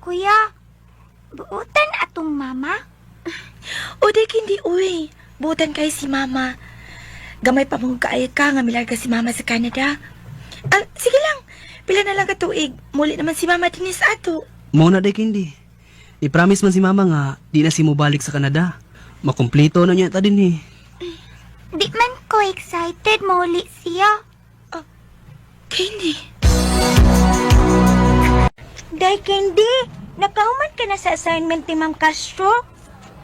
Kuya, buutan atong mama. O di hindi uy. Butan kay si mama. Gamay pa mong kaay ka nga milarga si mama sa Canada. Sige lang. Pila na lang katuig. Muli naman si mama din sa ato. Mao na day kindi. I-promise man si mama nga di na si mo balik sa Canada. Makumpleto na niya ta din eh. Di man ko excited muli siya. Candy. Day Candy, nakahuman ka na sa assignment ni Ma'am Castro?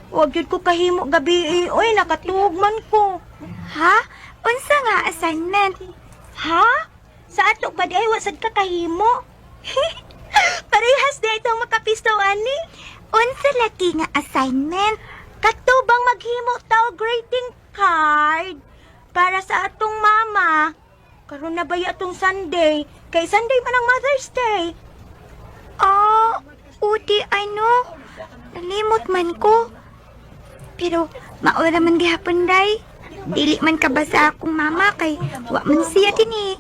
Huwag yun ko kahimo gabi oy, nakatugman ko. Ha? Unsa nga assignment? Ha? Sa ato ba di ay wasad ka kahimo? Parehas na itong makapisto ani. Unsa laki nga assignment? Katubang maghimo tao greeting card para sa atong mama. Karon na ba atong Sunday? Kay Sunday man ang Mother's Day. Udi ano? Nalimot man ko. Pero maura man gihapon day. Dili man ka ba sa akong mama kay wa man siya din eh.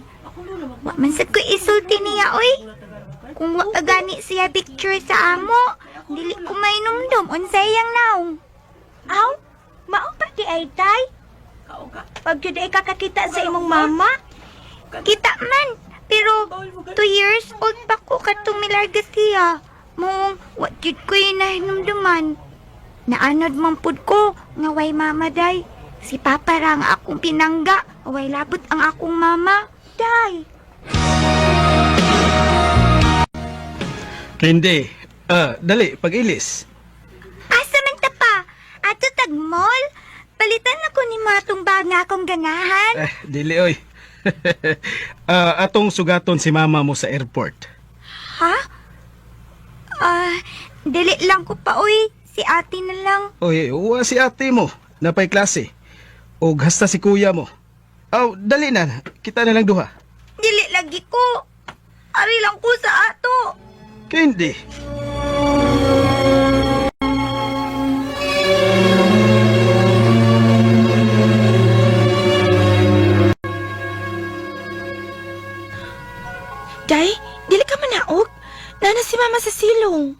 Wa man sad ko isulti niya oy. Kung wa ka gani siya picture sa amo, dili ko mainumdum unsay yang naong. Aw, mao pa di ay tay. Pag jud ay kakakita sa imong mama, kita man. Pero 2 years old pa ko katong milarga siya. Mong wa jud ko nahinumduman. Naanod man pud ko nga way mama day. Si Papa ra ang akong pinangga, way labot ang akong mama. Day. Candy, dali, pag-ilis. Asa man ta pa? Ato tag mall? Palitan ako ni matong bag nga akong ganahan. Dili, oy. Atong sugaton si mama mo sa airport. Ha? Dili lang ko pa uy. Si ate na lang. Oy, uwa si ate mo, napay klase. O hasta si kuya mo. Dali na, kita na lang duha. Dili lagi ko. Ari lang ko sa ato. Candy. Day, dili ka manaog. Nana si mama sa silong.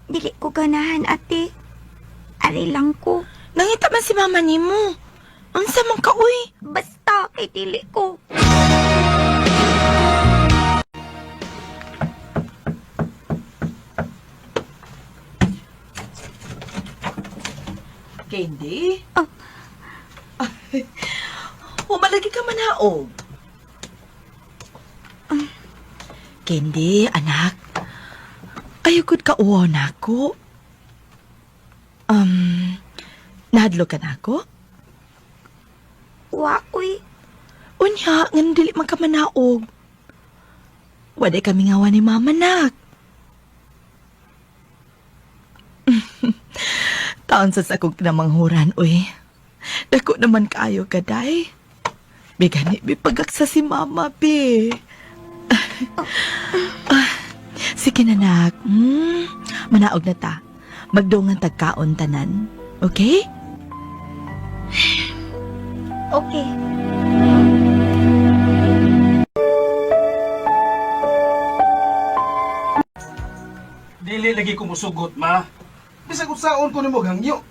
Dili ko ganahan ate. Ari lang ko. Nangita man si mama nimo. Unsa man ka uy? Basta kay dili ko. Candy? Humalagi ka manaog. Candy, anak. Ayugod ka uwan ako. Nahadlo ka na ako? Wa uy. Unya, nga dili man ka manaog. Waday kami ngawa ni mama, nak. Taon sa akong kinamanghuran, uy. Dako naman kaayo ka, day. Bigani, bipagaksa si mama, be. Sige na, nak. Manaog na ta. Magdungan tagkaon tanan. Okay? Okay. Dili lagi ko musugot, ma. Bisag unsaon ko nimo hangyo.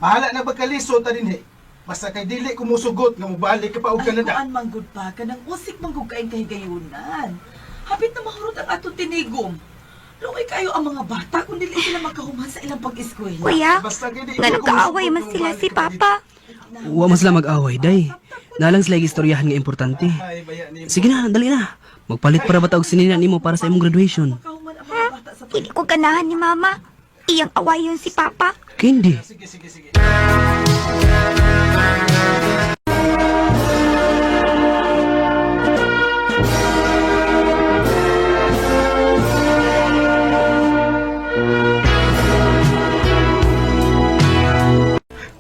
Bahala na bagkaliso ta dinhi. Basta kay dili ko musugot nga mobalik ka pa og Canada. Kuan manggod pa ka nang usik manggod kain kay gayunan. Hapit na mahurot ang atong tinigom. Luoy kayo ang mga bata kung dili sila makahuman sa ilang pag-eskwela. Kuya, Basta kay di nga ko nagkaaway musugot man nga sila mobalik si ka pa Papa. Wa man sila mag-away, day. Nalang sila istoryahan nga importante. dito. Ay, baya ni Sige na, dali na. Magpalit para bata og sinina nimo para sa imong graduation. Makahuman ang mga bata sa Hindi ko ganahan ni Mama. Iyang awayon si Papa. Candy. Sige, sige, sige.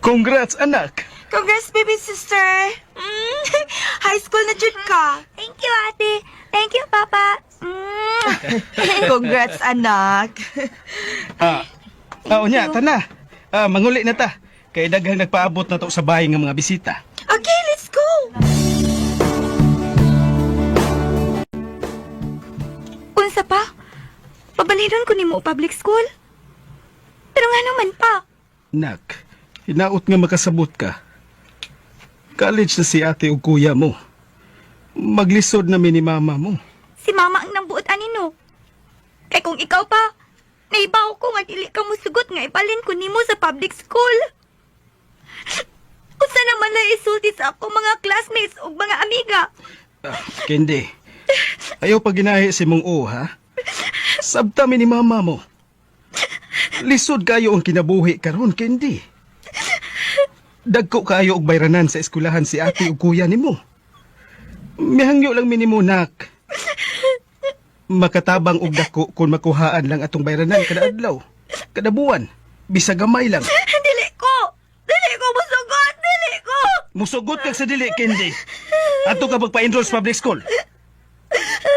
Congrats, anak! Congrats, baby sister. High school na jud ka. Thank you, ate. Thank you, Papa. Congrats, anak. Unya, tana. Manguli na ta. Kay daghang nagpaabot na to sa bahay ng mga bisita. Okay, let's go. Unsa pa? Pabaliron ko nimo public school. Pero nga naman pa. Nak, hinaot nga makasabot ka. College na si ate o kuya mo. Maglisod na ni mama mo. Si mama ang nambuot anino. Kay kung ikaw pa, naibaw ko nga dili ka mo sugot nga ibalin ko nimo sa public school. Unsa naman na isulti sa ako mga classmates ug mga amiga. Kendi, ayaw pa ginahi si mong o, ha? Sabta ni mama mo. Lisod kayo ang kinabuhi karon, Kendi. Dagko kayo og bayranan sa eskwelahan si ate ug kuya nimo. Mihangyo lang minimo, nak. Makatabang og dako kung makuhaan lang atong bayranan kada adlaw, kada buwan, bisa gamay lang. Dili ko musugot, dili ko. Musugot kag sa dili, Kendi. Ato ka magpa-enroll sa public school.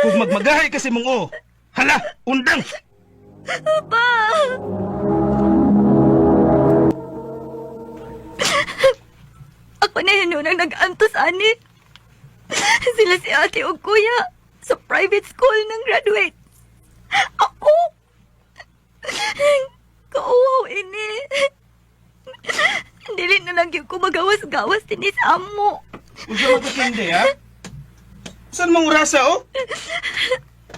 Kung magmagahay kasi mong o, hala, undang! Pa. Ako na yun ang nag-antos, ani. Sila si ate o kuya sa private school ng graduate. Ako? Kauwaw ini. Dili na lang yung kumagawas-gawas din sa amo. Unsa man ka, Kendi, ha? Saan mong urasa, oh?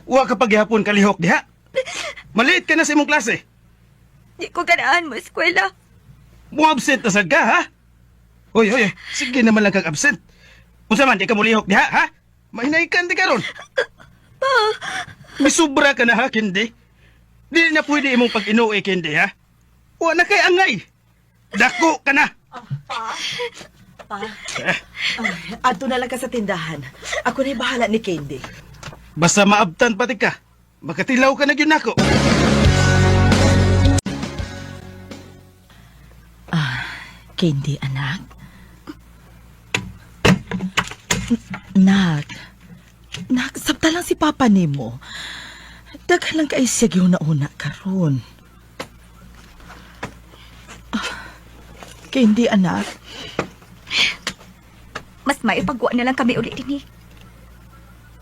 Wa ka paghihapon kalihok diha. Maliit ka na sa imong klase. Di ko ganaan mo eskwela. Mo absent na sad ka, ha? Hoy, sige naman lang kag absent. Unsa man di ka mulihok diha, ha? Mahinaykan di karon. Misubra ka na, ha, Kendi? Di na pwede imong pag-inuwi, Kendi, ha? Wa na kay angay. Dako ka na. Pa, ato na lang ka sa tindahan. Ako na'y bahala ni Kendi. Basta maabtan pati ka. Makatilaw ka na gyud nako. Kendi, anak. Nak, sabta lang si Papa nimo. Daghan lang kay siya una karon. Kendi, anak. Mas maipagwa na lang kami ulit din eh.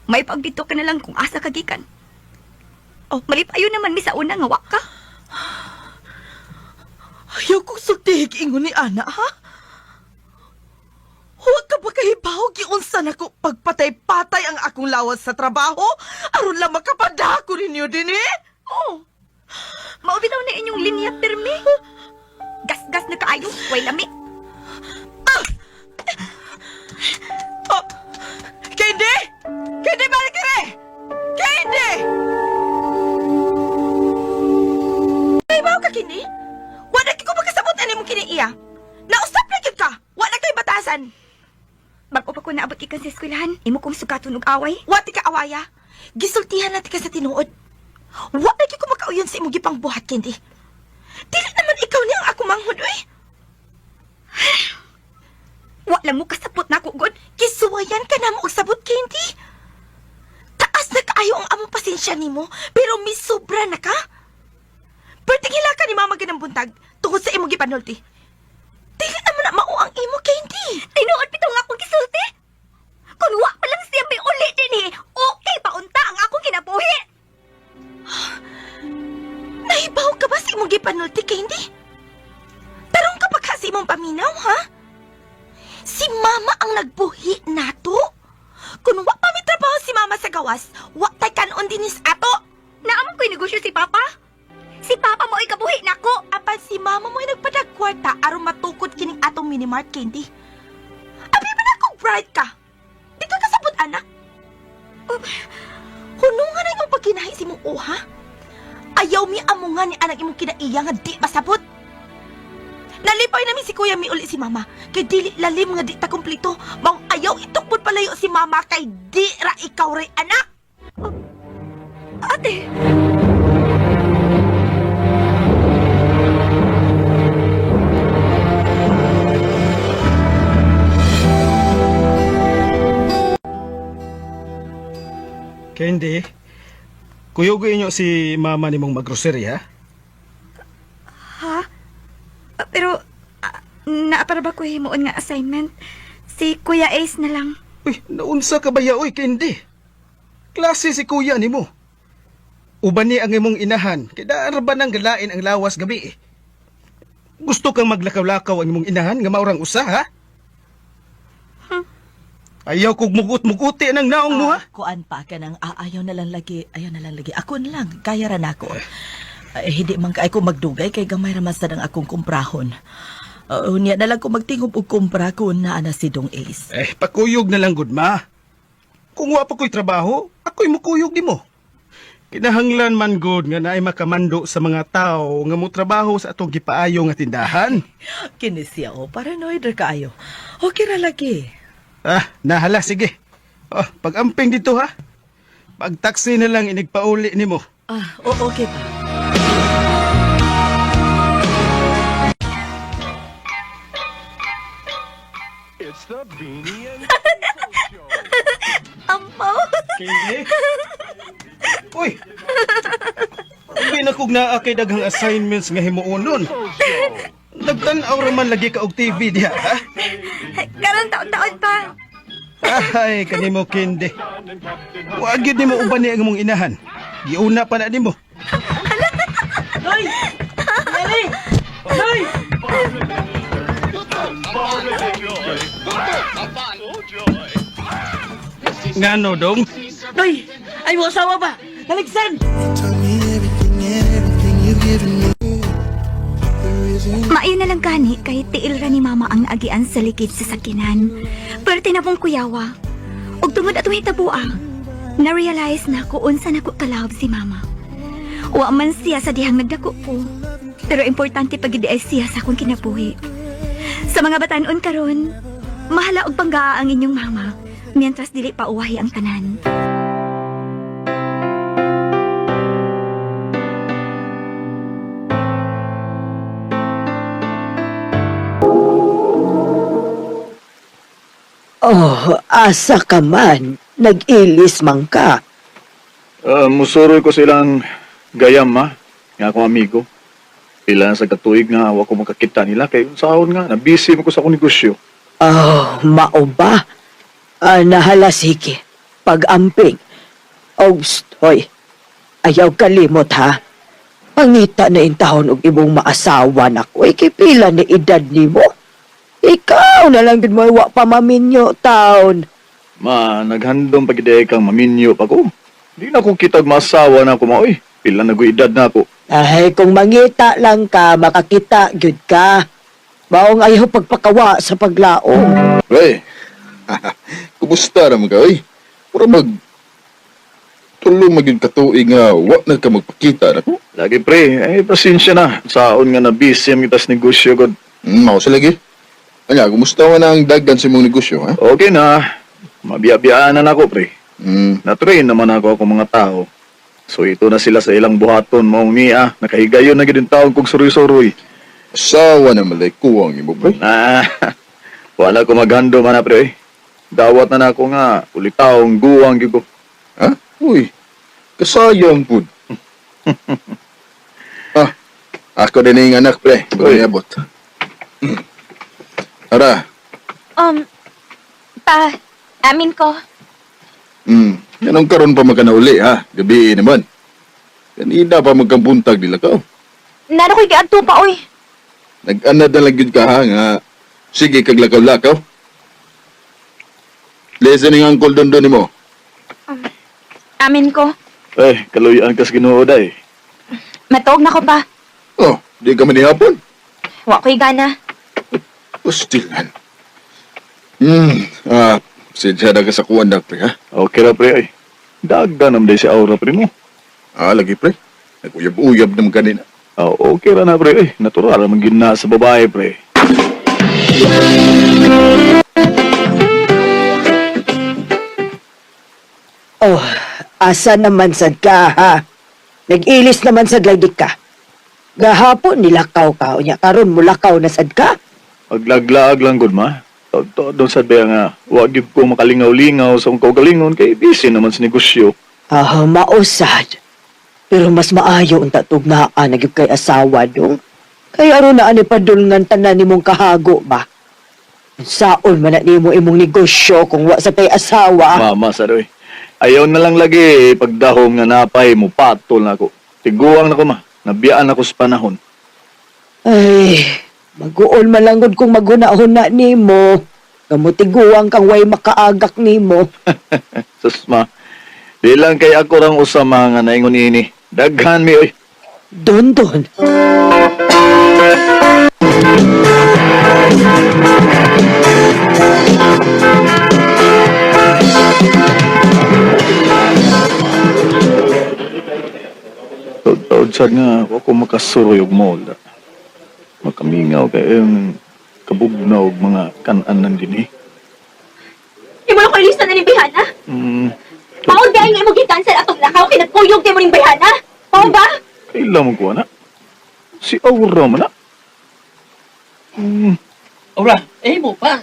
Maipagdito ka na lang kung asa kagikan. Oh, malipayo naman mi sa una nga wa ka. Ayaw kong sultihig ingon ni Ana, ha? Huwag ka ba kahibawag iunsa na ko pagpatay-patay ang akong lawas sa trabaho? Aron lang makapadako ninyo din eh? Oh, maubitaw na inyong linya pirmi. Gas-gas na kaayo, way lami. Oh, Kendi! Kendi, balik ka rin! Kendi! Kaibaw ka, Kendi? Wala ko magkasabot na mo kiniiya. Naustap na yun ka! Wala kay batasan! Bago pa ko naabot ikan sa eskwelahan, imo kong sugaton og away. Wati ka awaya. Gisultihan natin ka sa tinuod. Wala ko makauyon sa imong gipang buhat, Kendi. Dili naman ikaw niya ang ako manghod, oy. Wala mo kasapot na ako, God. Kisuwayan ka na mo og sabot, Kendi. Taas na kaayo ang among pasensya nimo, pero misobra na ka. Pertingila ka ni mama ganang buntag tungkol sa imong gipanulti. Dili naman na mao ang imo, Kendi. Tinuod pitong akong gisulti. Kung wa pa lang siya may uli din eh, okay pa unta ang akong kinabuhi. Nahibaw ka ba sa imong gipanulti, Kendi? Tarong ka pa ka sa imong paminaw, ha? Si mama ang nagbuhi nato. Kung wa pa may trabaho si mama sa gawas, wa tay kanon dinis ato. Naamon ko'y negosyo si Papa. Si Papa mo ay kabuhi nako. Apan si mama mo ay nagpadagkwarta aron matukod kining atong minimart, Kendi. Abi ba na kung bright ka? Di ka kasabot, anak. Hunungan na yung pagkinahi si mong uha. Ayaw mi amungan ni anak imong kinaiya nga di masabot. Nalipay namin si kuya mi uli si mama. Kay dili lalim nga di ta kumplito. Maong ayaw itukbod palayo si mama kay di ra ikaw ray anak. Ate. Kendi, kuyugoy inyo si mama nimong maggrocery, ha? Ha? Pero, naapara ba ko himuon nga assignment? Si Kuya Ace na lang. Uy, naunsa ka ba ya, oy, Kendi? Klase si kuya nimo. Uban ni ang imong inahan, kay daan ra ba nang galain ang lawas gabi eh. Gusto kang maglakaw-lakaw ang imong inahan nga maurang usa ha? Ayaw kog mugut-muguti ng naong mo ha? Kuan pa ka nang ayaw na lang lagi. Ako na lang, kaya ra nako. Hindi man kay ko magdugay kay gamay ra man sad ang akong kumprahon. Unya na lang ko magtingog og kumpra kun naa na si Dong Ace. Pakuyog na lang gud ma. Kung wa pa ko'y trabaho, ako'y mukuyog di mo. Kinahanglan man gud nga naay makamando sa mga tao nga mo trabaho sa atong gipaayo nga tindahan. Kini siya paranoid ra kaayo. Okay ra lagi. Nahala, sige. Pag-amping dito ha. Pag-taxi na lang inigpauli ni mo. Okay pa. It's the Beanie and Ampaw. Kini? Uy! Hindi na kog naa kay daghang assignments nga himuonon. Nagtan-aw ra man lagi ka og TV diha, ha? Karon taon-taon pa. Ay, kanimo kindi. Wa gyud nimo uban ni ang imong inahan. Giuna pa na nimo. Hoy! Lali! Hoy! Ngano dong? Hoy! Ay mo asawa ba? Naligsan! Maayo na lang gani kay tiil ra ni mama ang naagian sa likid sa sakinan. Pero tinapong kuyawa. Og tungod atong hitabua, na-realize na ko unsa nako kalawab si mama. Wa man siya sa dihang nagdako ko. Pero importante pag ay siya sa akong kinabuhi. Sa mga batanon karon, mahala og panggaa ang inyong mama, mientras dili pa uwahi ang tanan. Oh, asa ka man. Nag-ilis man ka. Musuroy ko silang gayam, ha? Nga akong amigo. Pila sa katuig nga ako makakita nila. Kaya yung sahon nga, nabisi mo ko sa akong negosyo. Oh, mao ba? Nahala sige. Pag-amping. Oh, hoy. Ayaw kalimot, ha? Pangita na intahon og imong maasawa na ko. Kay pila ni edad ni mo. Ikaw na lang din mo wa pa maminyo taon. Ma, naghandom pag-ideya kang maminyo pa ko. Di na akong kitag masawa na ako, maoy. Pila nag-uidad na ako. Ay, kung mangita lang ka, makakita gyud ka. Baong ayaw pagpakawa sa paglaom. Ay, kumusta naman ka, oy? Pura tulong maging katuig nga, wa na ka magpakita na ko. Lagi pre, pasensya na. Saon nga nabisi ang kita sa negosyo ko. Mao sa lagi. Anya, kumusta man ang daggan sa imong negosyo, ha? Okay na. Mabiya-biyaan na ako, pre. Na-train naman ako mga tao. So ito na sila sa ilang buhaton, maong niya. Nakahigayon na gid taon kong suroy-suroy. Asawa na malay kuwang imo, pre. Wala ko maghando man na, pre. Dawat na ako nga, ulitaong guwang gyud ko. Ha? Uy, kasayang pud. Ako din yung anak, pre. Uy. Bagay abot. Tara. Amin ko. Yanong karon pa magkanauli, ha? Gabi naman. Kanina pa magkampuntag nila ka. Naro ko'y gaadto pa, oy. Nag-anad na lang yun ka, ha? Nga, sige, kaglakaw-lakaw. Listening ang call doon mo. Amin ko. Kaluyan kas Ginoo day. Matog na ko pa. Oh, di ka manihapon. Wa ko'y gana. Pastilan. Sidya na ka sa kuwan na, pre, ha? Okay ra pre ay. Dagda nam day si aura pre mo. Lagi, pre. Nag-uyab-uyab naman kanina. Okay ra na pre ay. Natural man gid na sa babae pre. Oh, asa naman sad ka, ha? Nag-ilis naman sad lagi ka. Gahapon nilakaw ka, unya karon mulakaw na sad ka. Maglaglaag lang gud ma. Doon sa beya nga, wag gyud ko makalingaw-lingaw sa akong kaugalingon kay busy naman sa negosyo. Mausad. Pero mas maayo ang tatugnaaan na gyud kay asawa dong. Kay aron na ani padulngan tanan nimong kahago ba? Saon man na nimo imong negosyo kung wa sa kay asawa. Mama sadoy. Ayaw na lang lagi pagdahom nga napay mo patol na ako. Tiguang na ko ma. Nabiyaan ako sa panahon. Ay, mag-uol malangod kung magunahon na nimo. Kamutiguang kang way makaagak nimo. Susma, di lang kay ako rang usama nga naingon ini. Daghan mi oy. Don. Taod sad nga ako makasuroy og mola. Makamingaw kay kabugnaw og mga kan-anan din eh. Di mo na ko ilista na ni Bihana? Paon dahil nga mo gi-cancel atong lakaw kay nagkuyog kay mo ning Bihana? Paon ba? Kailan mo ko na? Si Aura man na. Aura, mo pa.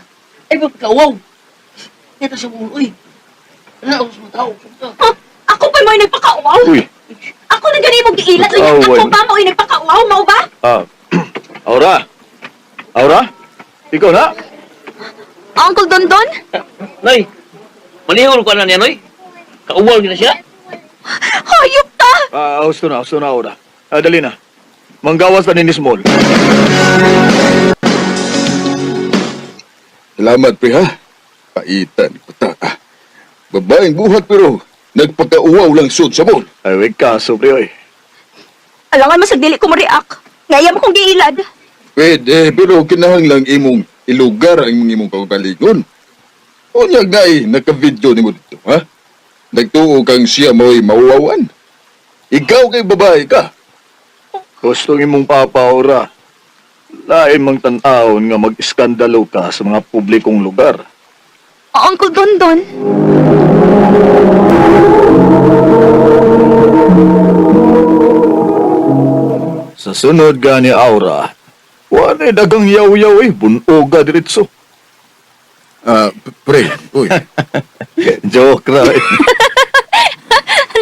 Mo pagkawaw. Ngeta sa mulo, uy. Ano ako sa mga tao? Ha? Ako pa mo yung nagpakauaw? Uy, Ako na gani mo giilat uy. Oh, Ako wait. ba mo yung nagpakauaw? Mao ba? Aura? Aura? Ikaw na? Uncle Dondon? Noy, malihol ko na niya, Noy. Kauwaw niya na siya. Hayop ta! Gusto na, Aura. Dali na. Manggawas na ni Small. Salamat, pre, ha? Paitan ko ta. Babaeng buhat pero nagpagkauwaw lang sud sa mall. Ay, wait ka, sobre, oy. Alangan mo sa dili ko mo-react. Ngaya mo kong giilad. Pwede, pero kinahanglang imong ilugar ang imong pagkaligon. Unya gay, naka-video ni mo dito, ha? Nagtuo kang siya mo'y mauwawan. Ikaw kay babae ka. Gusto imong papa, Aura. Lain mang tan-awon nga mag-iskandalo ka sa mga publikong lugar. Uncle Dondon? Sa sunod gani, Aura, wala dagang yaw-yaw eh, bunoga diretso. Pre, uy. Joke ra eh.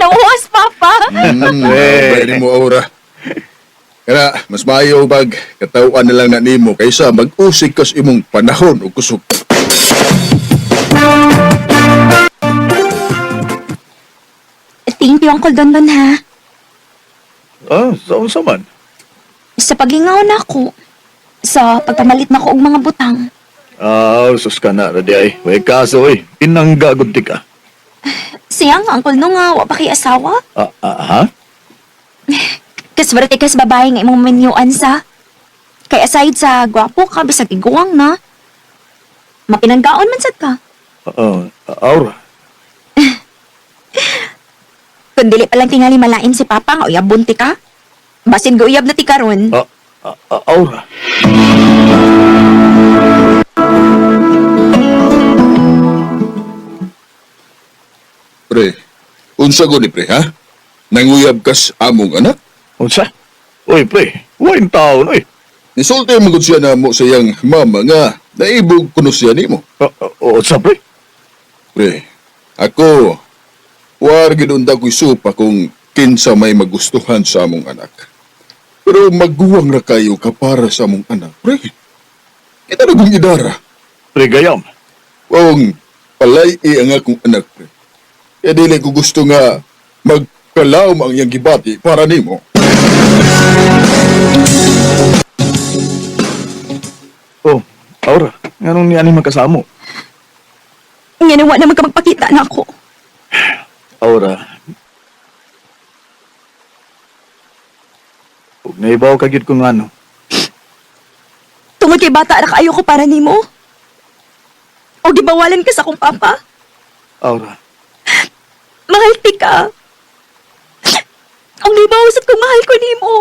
Nawas, Papa! Pwede mo, Aura. Kaya, mas maayo bag, katawaan na lang na nimo kaysa mag-usig kas imong panahon o kusog. Thank you, Uncle Dondon, ha? Saan sa man? Sa pagingaw na ako. Sa pagpamalit na ko og mga butang. Sus ka na, radi ay. Way kaso eh, pinanggagod di ka. Siyang, Uncle, no nga, wa pa kay asawa? Ha? Kaswerte kas babae nga imong menyuan sa. Kay aside sa gwapo ka, bisag iguang na. Mapinanggaon man sad ka. Aura. Kung dili pa lang tingali malain si Papa nga uyab bunti ka. Basin ga uyab na ti karon. Aura. Pre, unsa ko ni pre, ha? Nanguyab kas among anak? Unsa? Uy, pre. Wain taon, uy. Nisulti mo gud siya na mo sa iyang mama nga naibog kuno siya nimo. Unsa, pre? Pre, ako, war ginunda ko'y supa kung kinsa may magustuhan sa among anak. Pero magguwang ra kayo ka para sa among anak, pre. Kita na kong idara. Pre, gayam. Kung palay ang akong anak, pre. Kaya dili ko gusto nga magkalaom ang iyang gibati para nimo. Aura. Nganong ni ani magkasamo? Nga nawa naman ka magpakita na ako. Aura. Huwag naibaw ka gyud kung ano. Tungod kay bata na kaayo ko para nimo. O gibawalan ka sa akong papa. Aura. Mahal ti ka. Ang libawasat kong mahal ko nimo.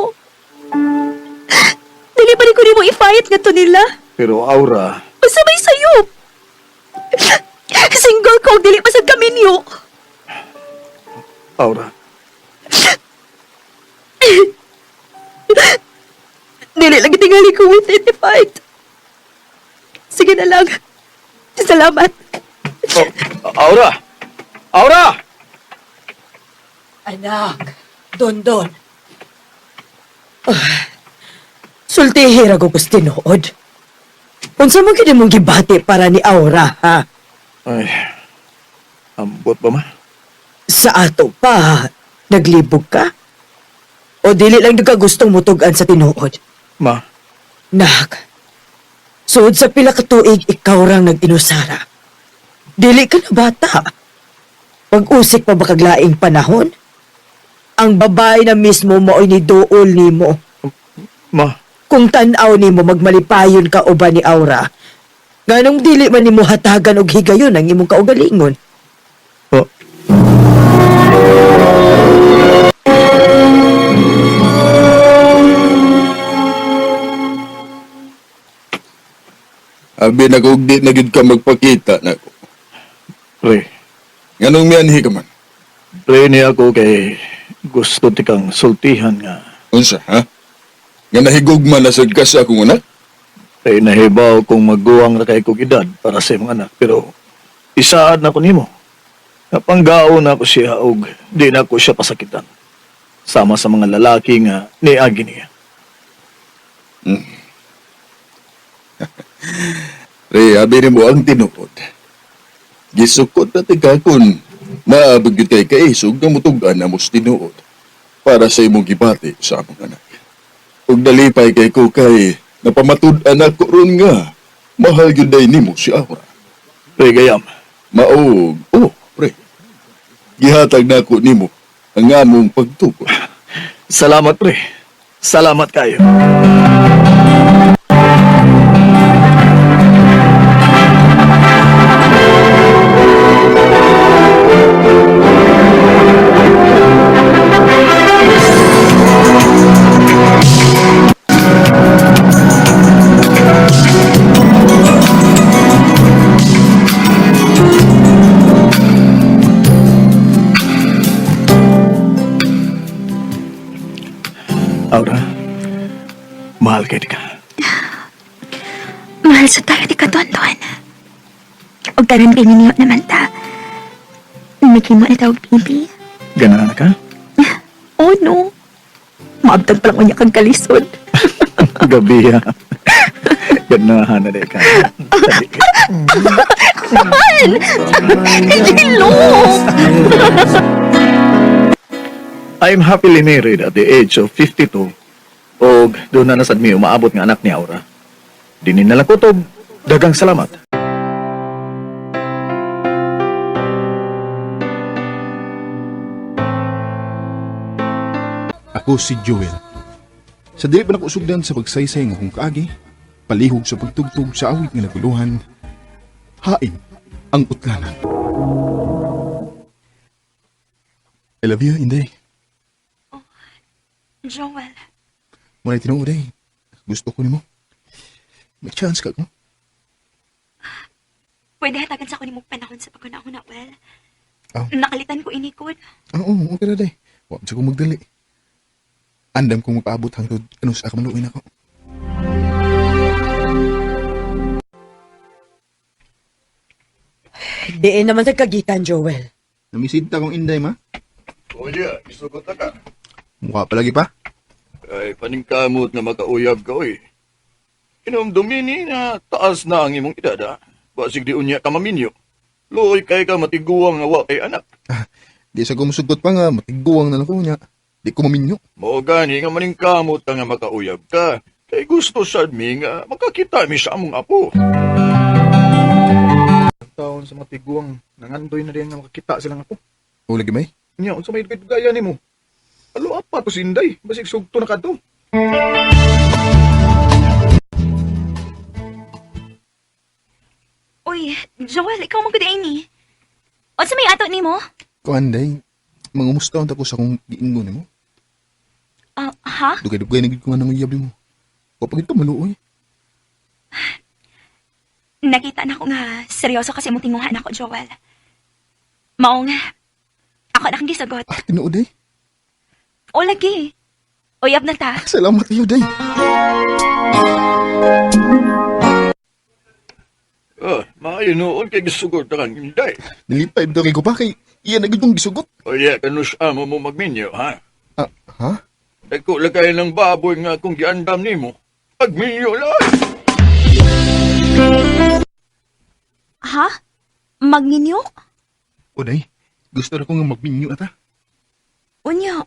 Dili pa rin ko nimo i-fight nga to nila. Pero Aura, Masabay sa'yo. Single ko, dili pa sa kaminyo. Aura. Dili lagi tingali ko with it i-fight. Sige na lang. Salamat. Aura! Aura! Anak, Dondon. Sultihira ko gustinood. Unsa mo gid mong gibati para ni Aura, ha? Ay, ambot ba ma? Sa ato pa, naglibog ka? O dili lang ka gustong mutugan sa tinuod? Ma, Nak, suod sa pila ka tuig ikaw rang nag-inusara. Dili ka na bata. Pag-usik pa ba kaglaing panahon? Ang babae na mismo mo ay niduol nimo. ma, Kung tanaw nimo magmalipayon ka uban ni Aura, nganong dili man nimo hatagan og higayon ang imong kaugalingon? oh, Abi na kung di na gid ka magpakita na ko. pre, Nganong mianhi ka man? pre ni ako kay gusto ti kang sultihan nga. Unsa, ha? Nga nahigugma na sad ka sa akong anak? Kay nahibaw kung magguwang na kay kong edad para sa imong anak. Pero isaad na ko nimo. Napanggao na ako siya og di na ko siya pasakitan. Sama sa mga lalaki nga niagi niya. Re, abi ni mo ang tinuod. Gisukod na tigakon. Maabag yun kay kaisog na mutugan na mos tinuod para sa imong gibati sa among anak. Ug dalipay kay ko kay napamatud-an ako ron nga. Mahal yun day nimo si Aura. Pre gayam, Maog, pre. Gihatag na ako nimo ang among pagtugon. salamat pre. Salamat kayo. Aura, mahal kayo ka. Mahal sa tayo di katonton. O karon kay ninyo naman ta. Mikimo na tawag bibi. Ganahan ka? Oh no. Maabtag pa lang niya kang kalisod. Gabi ha. Ganahan na ka. Hello! I'm happily married at the age of 52. Og doon na nasad mi umaabot nga anak ni Aura. Dinin na lang kutob. Dagang salamat. Ako si Joel. Sa dili pa nakusugdan sa pagsaysay nga kung kaagi, palihog sa pagtugtog sa awit nga naguluhan, hain ang utlanan. I love you, Inday. Joel, Muna tinuod eh. Gusto ko nimo. May chance ka ko. pwede hatagan sa ako ni mong panahon sa pagkunahon na, well. Oh. Nakalitan ko inikod. Oo, okay na day. Huwag sa kong magdali. Andam kong magpaabot hangtod ano sa akamaluin ako. Diin naman sa kagitan, Joel. Namisinta kong Inday, ma. O yeah, isugot na ka. Mukha pa lagi pa. Ay, paningkamot na makauyab ka, oy. Inomdumi ni na taas na ang imong edad, ha? Basig di unya ka maminyo. Loy kay ka matiguang nga wa kay anak. Di sa kumusugot pa nga, matiguang na ako niya. Di ko maminyo. Mo gani nga maningkamot ka nga makauyab ka. Kay gusto sad mi nga makakita mi sa among apo. Taon sa matiguang nangandoy na rin nga makakita silang apo. O lagi may? Nya, unsa may gaya nimo? Alo apa to sinday? Basig sugto na kadto. Uy, Joel, ikaw mo kudain ni. O sa may ato ni mo? Kuanday, mangumusta ko sa akong giingon mo. Ha? Dugay-dugay na gid ko nga nanguyab mo. Kapag ito maluoy. Nakita na ko nga seryoso kasi mo tinguhan ako, Joel. Mao nga. Ako na kang gisagot. Tinuod eh. O lagi. Uyab na ta. Salamat iyo, day. Maayo noon kay gisugot na kang hinday. Nilipay daw kay ko pa kay iyan na gid kong gisugot. O yeah, kanus amo mo magminyo, ha? Ha? Dako lagay ng baboy nga kung giandam nimo. Pagminyo lang. Ha? Magninyo? O day, Gusto na ko nga magminyo ata. Unya,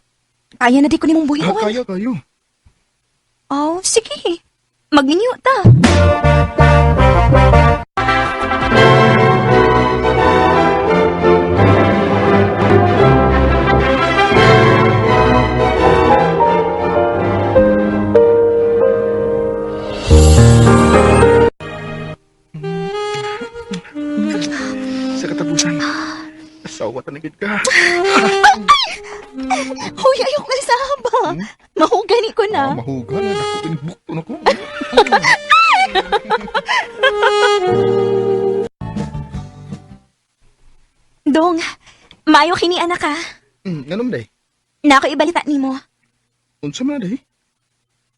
kaya na di ko nimong Ah, buhion. kaya kayo. Oh, sige. Magminyo ta. Sa katapusan. Asawa tanigid ka. Hoy, ayok na sa haba. Mahugani ko na. Mahugan na ako pinibukto na ko. Dong, maayo kini anak ka. Ganun day. Nako ibalita nimo. Unsa man day?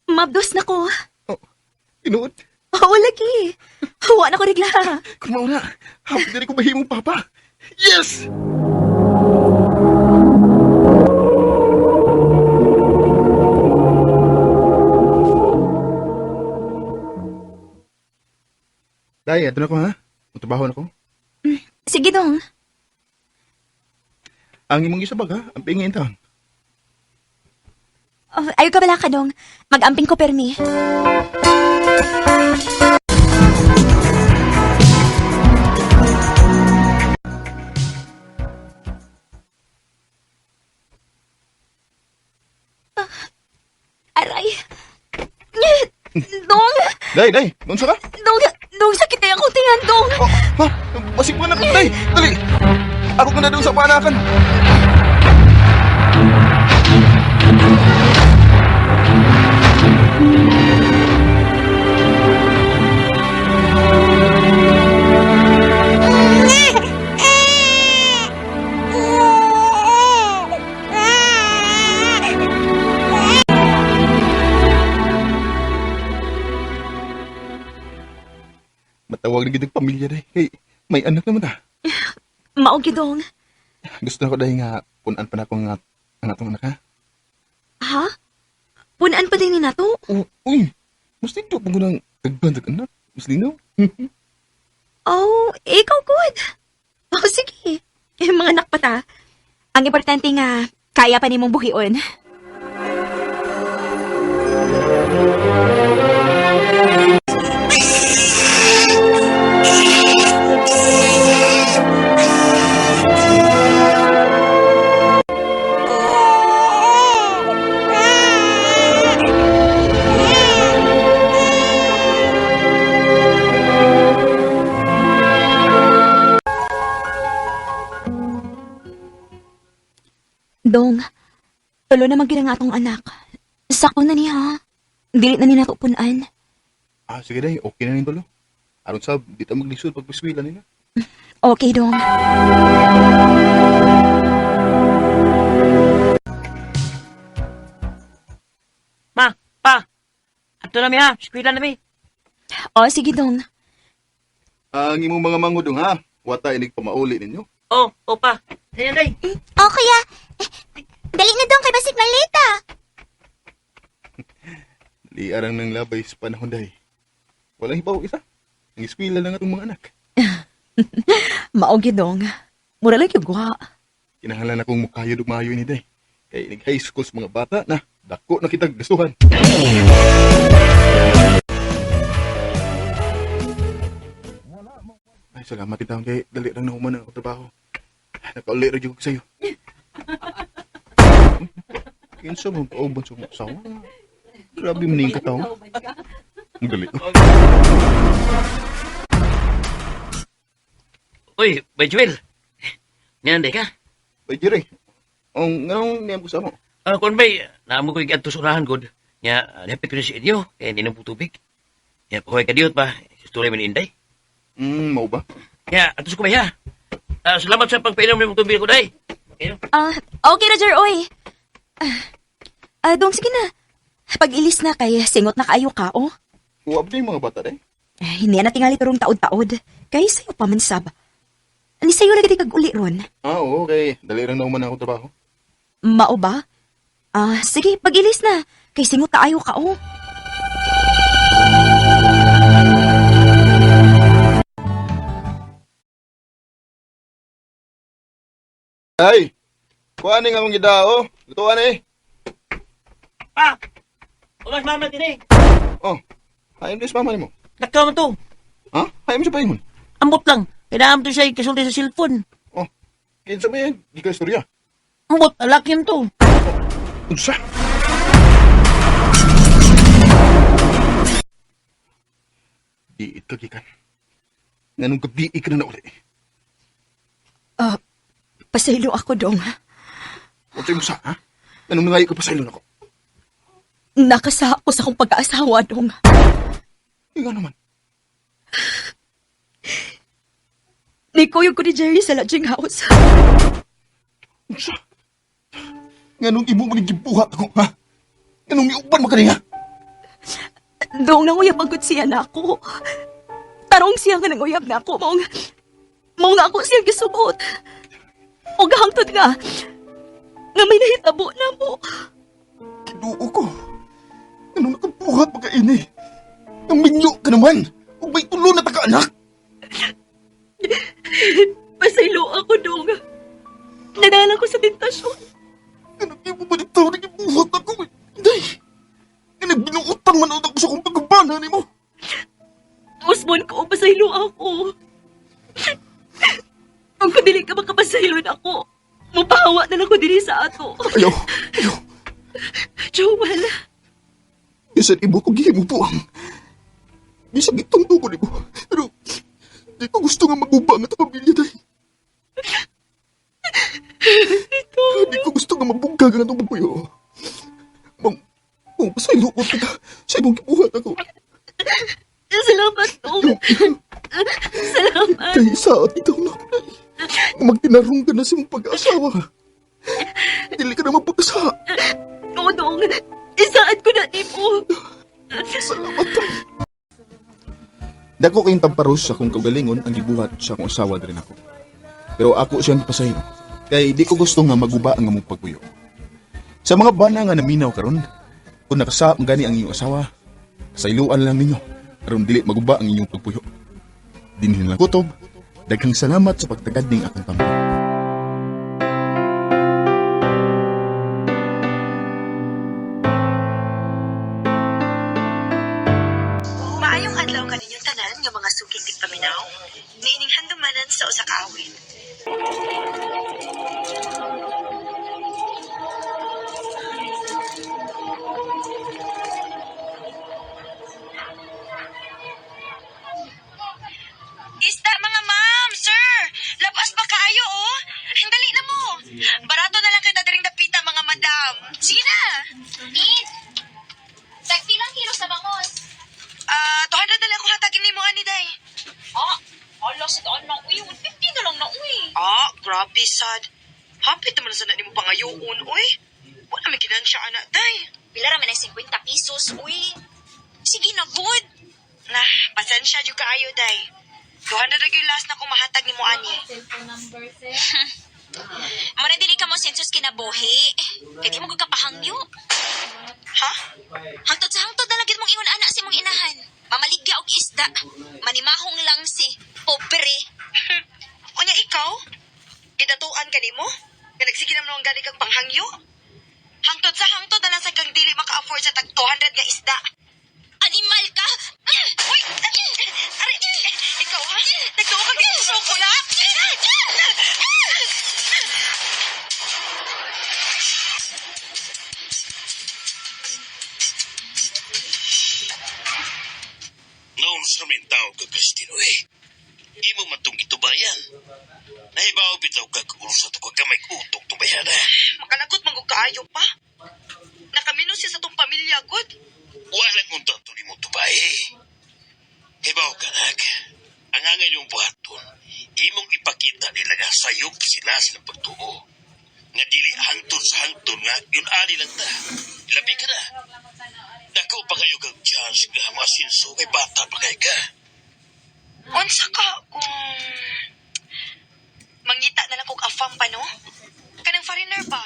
Mabdos na ko. Tinuod. Oo, lagi. Huwa na ko rigla. Kung mauna, hapit na rin ko mahimong papa. Yes! Day, ato na ko ha. Magtrabaho na ko. Sige, Dong. Ang imong isabag ha, ang pingin taon. Oh, ayaw ka bala ka, Dong. Mag-amping ko permi. Aray. Dong! Day, unsa ka? Dong, sakit na yung tingan, Dong. Ha? Masip mo na, day! Dali! Ako ka na doon sa panakan. Matawag na gitag pamilya day. Hey, may anak naman ta. Maogi, Dong. Gusto na ko dahil nga punan pa na akong ang atong anak ha. Ha? Punaan pa din ni nato? Uy, mas dito pa ko ng tagbandag anak. Mas linaw. Oh, ikaw good. Oh, sige. Mga anak pa ta. Ang importante nga, kaya pa ni mong buhion. Dong, tulo na magkira nga atong anak. Sakto na niya. Dili na ni nato punan. Ah, sige day, okay na rin tulo. Aron sa, di ta maglisod pag paswila nila. Okay, Dong. Ma, pa. Ato na mi ha. Eskwela na mi. Oh, sige, Dong. Ang imong mga mangudong ha, wata inig pamauli ninyo. Oh, pa. Ayan, day. O kuya, dali na dong kay basig malita. Liarang ng labay sa panahon day. Walang hibaw isa. Ang eskwela lang atong mga anak. Maogi, Dong. Mura lang yung guha. Kinahanglan akong mukayo dumayo ini day. Kay inig high school sa mga bata na dako na kitag gustuhan. Ay, salamat itang kay dali lang na human ang trabaho. Nakauli rin yung sa'yo. Kinsa mo pauban sa mga asawa. Grabe maning kataw. Ang dali. Uy, Benjuel. Niyan, day ka. Ay, Jerry. Ang nganong niyam ko sa mo? Kung ba'y, naamo ko yung atusurahan ko. Nga, napit ko na si inyo. Kaya hindi na po tubig. Nga, pahuay ka diyot pa. Tuloy man inday. Mau ba? Nga, atus ko ba ya? Salamat sa pagpainom ng tubig ko, day. Okay, Roger, oy. Dong, sige na. Pag-ilis na kay singot na kaayo ka, oh. Huwag na yung mga bata day. Hindi na tingali turong taod-taod. Kay sa'yo pa man sab. Ani sa'yo lagi kag-uli ron. Ah, oo, okay. Dali lang na human ako trabaho. Mao ba? Sige, pag-ilis na. Kay singot kaayo ka, oh. Ay, kuha ni nga mong gidao. Lutuan eh. Pa! Ulas mama din eh. Oh, hayam din sa mama ni mo. Nakaw mo to. Ha? Hayam siya pa yun. Ambot lang. Kailangan to siya kasulti sa cellphone. Oh, kinsa mo yan? Di ka istorya. Ambot, alak yan to. Unsa? Diit ka, Gikan. Nganong gabi ka na uli. Pasaylo ako, Dong. Unsa mo sa, ha? Anong nangayo ka pa sa ilon ako? Nakasa ako sa akong pag-aasawa, Dong. Nga naman. Nikuyog ko ni Jerry sa lodging house. Unsa? Nganong imo mo gibuhat ako, ha? Nganong iuban mo kaniya? Dong, nanguyab ang siya na ako. Tarong siya nga nanguyab na ako. Maong nga ako siya gisubot. O gahangtod nga may nahitabo na mo. Kinuo ko. Nganong nakabuhat pa ka ini? Ang minyo ka naman. Huwag may tulo na taka-anak. Pasaylo ako, Dong. Nadalang ko sa tentasyon. Nganong di mo ba dito nagibuhat ako? Hindi. Nganong binuutang man ako sa kong pagkabana ni mo. Usmon ko, pasaylo ako. Kung kadili ka makapasaylo na ako, mupahawa na lang ko dili sa ato. Ayaw. Joel, Bisan ibo ko gihimo po ang bisag itong tuko ni mo. Pero di ko gusto nga magubang at pamilya day. Di ko gusto nga mabugag ang itong pagpuyo. Mong pasaylo ko kita sa ibong kibuhat ako. salamat, Dong. Salamat. Kaya saat ikaw na day. Magtinarong ka na sa mong pag-asawa. Dili ka na mapag-asa. Oo, Dong. Isaad ko na, Tipo. Salamat tay. Dako kayong tamparos sa kong kagalingon ang gibuhat sa akong asawa rin ako. Pero ako siyang pasahin. Kaya di ko gusto nga maguba ang among pagpuyo. Sa mga bana nga naminaw karon, kung nakasaam gani ang inyong asawa, kasailuan lang ninyo. Karon dili maguba ang inyong pagpuyo. Dinhin lang kutob, daghang salamat sa pagtagad ning akong tampo. Maayong adlaw kaninyong tanan nga mga suging tigpaminaw. Niining handumanan sa usa ka awit. Isda mga ma'am, sir! Labas ba kaayo, oh? Dali na mo! Barato na lang kita diring dapita, mga madam. Sige na! Pete! Tagpilang kilo sa bangos. 200 na lang kung hatagin ni mo, ani, day. Ala, sa daan na, uy. 150 na lang na, uy. Grabe, sad. Hapit naman sa na ni mo pangayoon, uy. Wala may ginansya, anak, day. Pila raman ng 50 pesos, uy. Sige na, good. Nah, pasensya yung kaayo, day. 200 na yung last na kung mahatag ni mo, ani. Muna dili ka mo sensus kinabuhi. Kaya di mo kapahangyo. Ha? Hangtod sa hangtod na lagit mong ingon anak si mong inahan. Mamaligya og isda. Manimahong lang si pobre. Unya ikaw? Gidatuan ka ni mo? Nga nagsige naman ang gani kang panghangyo? Hangtod sa hangtod na lang sa kang dili maka-afford sa tag 200 nga isda. Animal ka! Uy! Ari! Ikaw ha? Nagtuo kang dito sa sukulak? Noong sa min tao ka, Christine, eh. Imo man itong itubayan. Nahibaw bitaw ka kung sa ito kamay utong tubayan, ha? Makanagot man kung kaayo pa. Nakaminos siya sa tong pamilya, good. Walang kung tanto ni mo tubay. Hibaw ka, nak. Ang angay yung buhaton, imong ipakita nila nga sayop sila silang pagtuo. Nga dili hangtod sa hangtod nga, yun ali lang ta. Labi ka na. Dako pa kayo kang chance nga masinso kay bata pa kayo ka. Unsa ka kung... Mangita na lang kong afam pa, no? Kanang foreigner ba?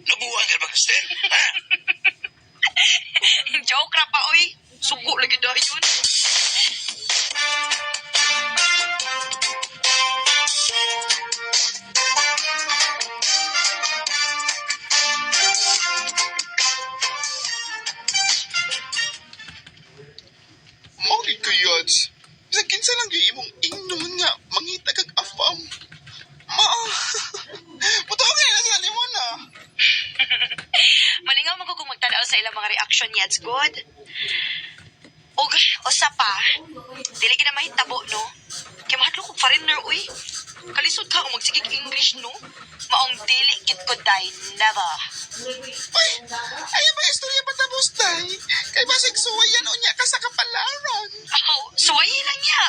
Nabuhan ka ba, Christine? Ha? Joke ra pa, oy. Suko lagi dahil yun. Lance, sa kinsa lang yung imong ingnon nga, mangita kag afam. Putawagin na sila ni mo na. Malingaw man ko kung magtanaw sa ilang mga reaction yads, good. Og, usa pa, dili gina mahitabo, no? Kaya mahadlo kong foreigner, uy. Kalisod ka kung magsigig English, no? Maong dili kit ko, day, never. Ay, ayaw ba istorya patapos, day? Kay basig suwayan o niya ka sa kapalaran. Oh, suwayi lang niya.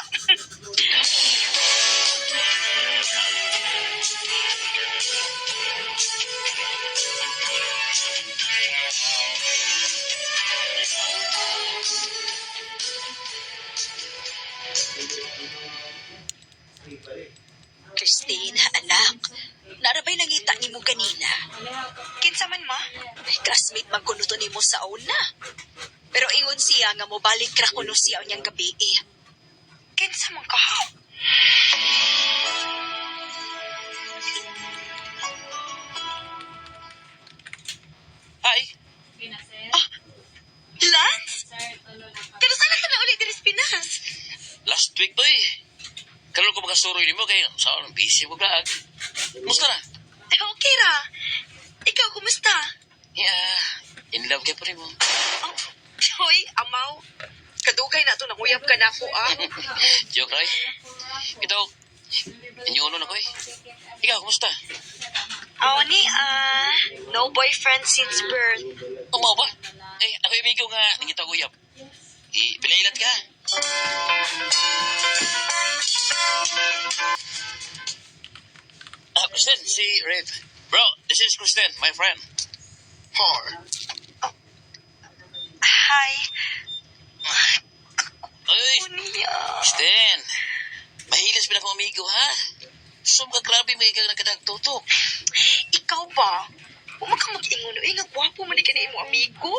Christine, anak. Narabay nangita ni mo ganina. Kinsa man, ma? Classmate man kuno to ni mo sa una. Pero ingon siya nga mo balik ra kuno siya unyang gabi eh. Kinsa man ka? Hi. Lance? Pero sana ka na ulit diri sa Pinas? Last week to eh. Karoon ko makasuroy ni mo kay saan busy mo vlog. Musta na? Okay ra. Ikaw, kumusta? Yeah, in love kay pa rin mo. Oh, hoy, amaw. Kadugay na to, nanguyab ka na ako, ah. Joke, Roy. Ito, inyuno na ko eh. Ikaw, kumusta? Ako ni, no boyfriend since birth. Umaw ba? Eh, ako yung amigo nga nangita ko uyab. Pinailat ka. Kristen, si Rafe. Bro, this is Kristen, my friend. Hi. Hi. Uy, Unia. Kristen. Mahilis pa na akong amigo, ha? Sum ka grabe may ikaw nagkadagtutok. Ikaw ba? Huwag ka mag-ingon, nga gwapo man ka na imo amigo.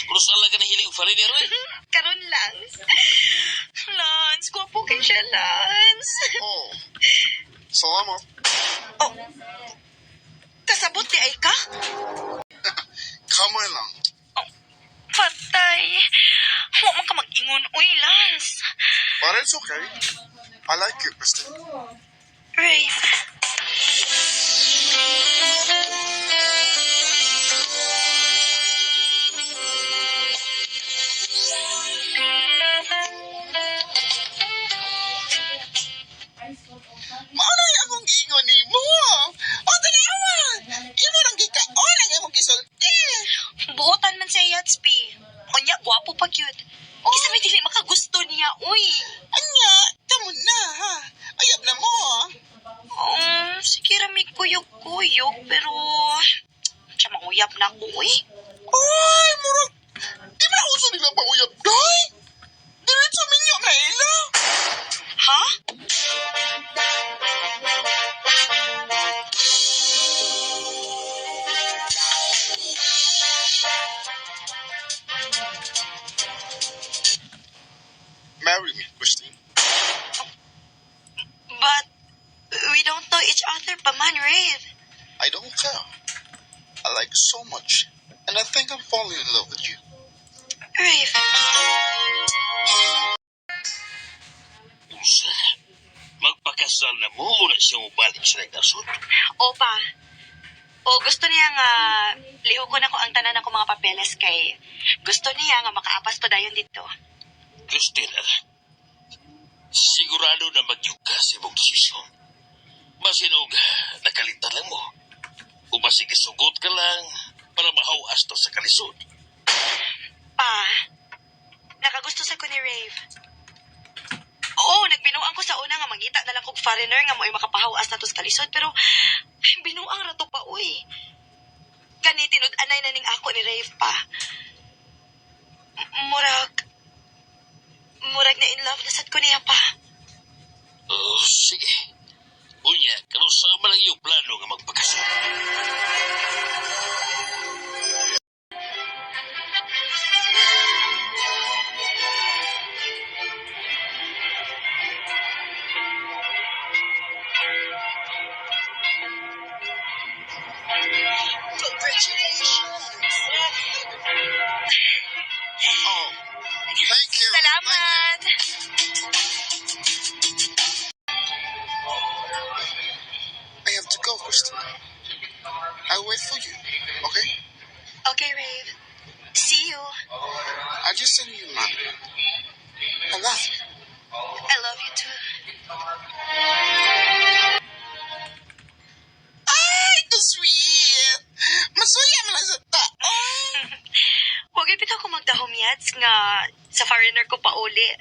Kulus alaga na hiling foreigner, eh. Karon lang. Lance, gwapo ka siya, Lance. Oh. Salamat. Oh. Kasabot di ay ka? Kamay lang. Oh, patay. Huwag man ka mag-ingon, Lance. But it's okay. I like you, Kristen. Rafe. Maanay akong giingon ni mo. O, tanawa. Imo lang gikaon ang imong gisulti. Buotan man sa Yatsby. Unya, gwapo pa cute. Isa may dili makagusto niya, uy. Anya, tamo na, ha? Ayab na mo, ha? Sige ramig kuyog-kuyog, pero... Siya manguyab na ako, uy. Ay, murag. Di ba uso nila pauyab, day? Diretso minyo na ila. Ha? Marry me, Christine. But we don't know each other, Paman Rafe. I don't care. I like you so much, and I think I'm falling in love with you. Rafe. Usa, magpakasal na mo na siya mabalik sa nagdasot. Opa. O gusto niya nga lihokon ako ang tanan ako mga papeles kay gusto niya nga makaapas pa dayon dito. Christina, sigurado na magyuka sa imong desisyon. Masinog, nakalitan lang mo. Kung masigisugot ka lang para mahawas to sa kalisod. Nakagusto sa ko ni Rave. Oo, nagbinuang ko sa una nga mangita na lang kog foreigner nga mo'y makapahawas na to sa kalisod, pero binuang rato pa, uy. Gani, tinud-anay na ning ako ni Rave pa. Murag na in love na sad ko niya pa. Oh, sige. Unya, kano sama lang yung plano nga magpakasal. Oh, thank you. Salamat. See you. I just sent you, Mom. I love you. I love you too. Ay, ito sweet. Masuya mo lang sa taon. Huwag ipitaw ko magdahom yats nga sa foreigner ko pa uli.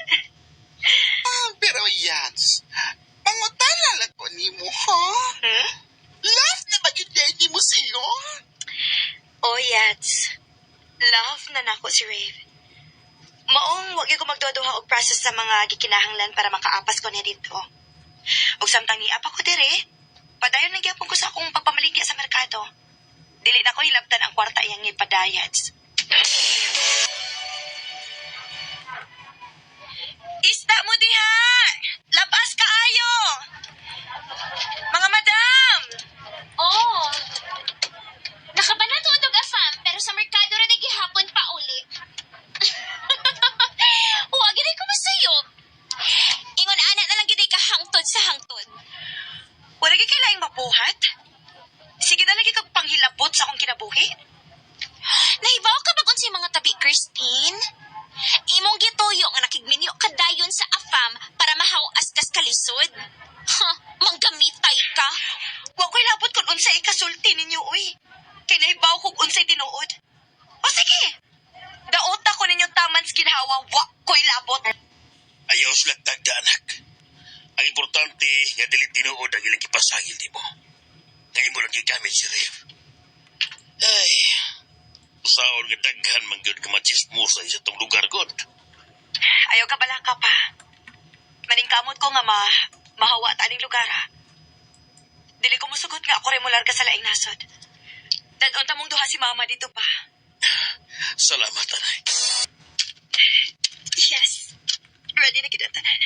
Pero Yats, pangutala lang ko ni mo, ha? Hmm? Love na ba yung daddy mo sa'yo? Oh, Yats. Love na nako si Rave. Maong wag ko magduduha og process sa mga gikinahanglan para makaapas ko niya dito. Og samtang niapa ko dire, padayon lang gyapon ko sa akong pagpamaligya sa merkado. Dili na ko hilabtan ang kwarta iyang ipadayats. Isda mo diha! Labas kaayo! Mga madam! Oh. Nakabanat to afam, pero sa merkado rin gihapon pa uli. Huwag gini ko masayop. Ingon ana na lang gini ka hangtod sa hangtod. Wala gyud kay laing mabuhat. Sige na lagi kag panghilabot sa akong kinabuhi. Nahibaw ka bagon si mga tabi, Christine? Imong gituyo nga nakigminyo kadayon sa afam para mahawas kas kalisod. Ha, manggamitay ka. Wa ko'y labot kung unsay ikasulti ninyo, uy. Kay nahibaw kong unsay tinuod. O sige, daota ko ninyo taman sa ginhawa, wa ko'y labot. Ayaw sila tagda, anak. Ang importante nga dili tinuod ang ilang kipasangil di mo. Ngayon mo lang gigamit si Rev. Ay, saon nga daghan mangyod ka machismosa sa itong lugar, God. Ayaw ka bala ka pa. Maningkamot ko nga mahawa ta aning lugar, ha. Dili ko musugot nga ako remular ka sa laing nasod. Dadon ta mong duha si mama dito pa. Salamat, anay. Yes. Ready na kita tanan.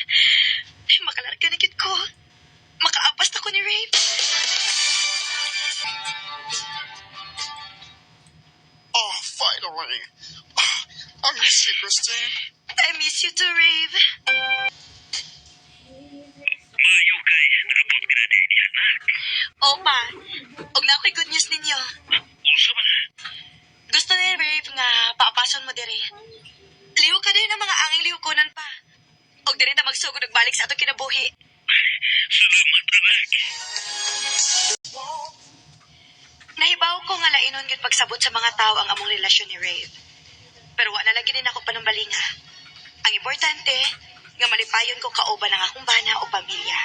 Makalarga na kit ko. Makaapas na ko ni Rave. Oh, finally. I miss you, Christine. I miss you too, Rave. Mayo kay, nabot ka na din, anak. O pa, og na ako'y good news ninyo. Usa man. Gusto ni Rave nga paapason mo dire. Liw ka din ang mga anging liwkonan pa. Og dire ta magsugod og balik sa ato kinabuhi. Salamat, anak. Nahibaw ko nga lainon gyud pagsabot sa mga tao ang among relasyon ni Rave. Pero wa na lagi din ako panumbalinga. Ang importante, nga malipayon ko kauban ang akong bana o pamilya.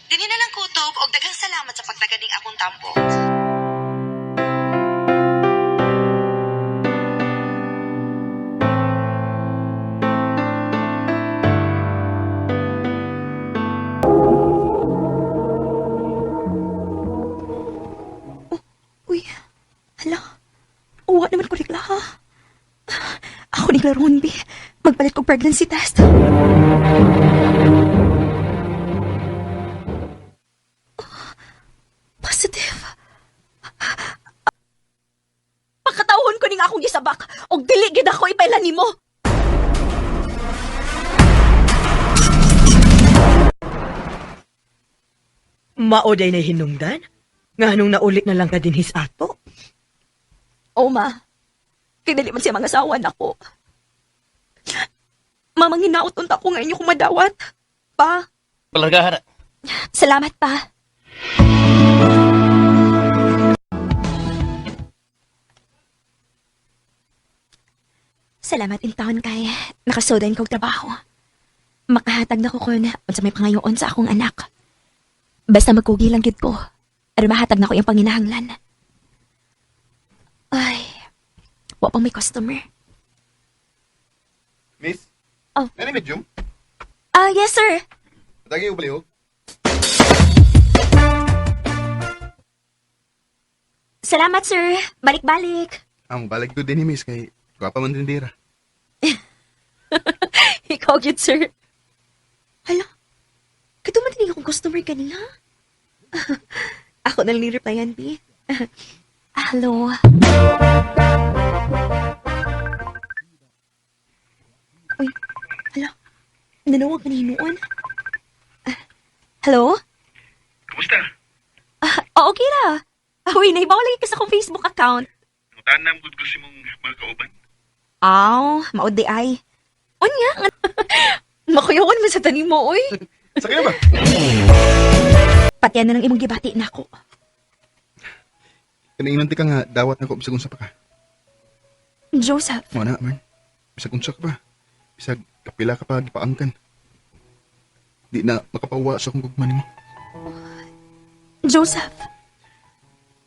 Dini na lang kutob og daghang salamat sa pagtaganing akong tampo. Uy, hala. Uwa naman ko rigla, ha? Ako ni Claron, B. Magpalit ko pregnancy test. Positive. Pakatawon ko ning akong gisabak. Og dili gid ako ipailan nimo. Maoday na hinungdan? Nga nung naulit na lang ka din his ato? O, ma. Kinali man siya mga asawan ako. Mamang hinaot unta ko ngayon yung kumadawat. Pa. Palagahan. Salamat, pa. Salamat in taon kay nakasodan kong trabaho. Makahatag na ko kon unsa may pangayoon sa akong anak. Basta magkugi lang gid ko. Aron mahatag na ko yung panginahanglan. Ay, wa pang may customer. Miss? Oh. Nani medium? Yes, sir. Dagi ubali ho. Salamat, sir. Balik-balik. Ang balik ko din ni Miss kay gwapa man din dira. Ikaw yun, sir. Hala, kato man din akong customer kanina. Ako na lang ni-replyan, B. Hello. Uy, hala. Nanawag na hinuon. Hello? Kumusta? Okay na. Uy, naibaw lagi ka sa akong Facebook account. Tanam gud ko si mong mga kauban. Aw, maudi ay. Unya, makuyawan mo sa tanim mo, oy. Sakay ba? Patyan na ng imong gibati na ako. Kanainanti ka nga, dawat na ko bisag unsa pa ka. Joseph, Mo na, man. Bisag unsa ka pa. Bisag kapila ka pa gipaangkan. Di na makapawa sa akong gugman mo. Joseph,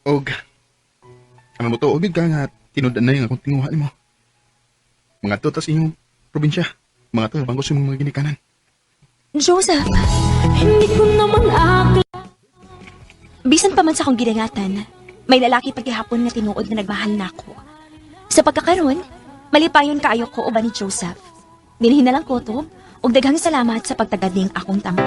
Og, ano mo to, obig ka nga, tinudan na yung akong tinguha ni mo. Mga to, tas inyong probinsya. Mga to, bangko sa mga ginikanan. Joseph. Hindi ko naman Bisan pa man sa akong gidangatan, may lalaki paghihapon nga tinuod na nagmahal na ako. Sa pagkakaroon, malipayon kaayo ko uban ni Joseph. Dinhin na lang ko to, ug daghang salamat sa pagtagading akong tampo.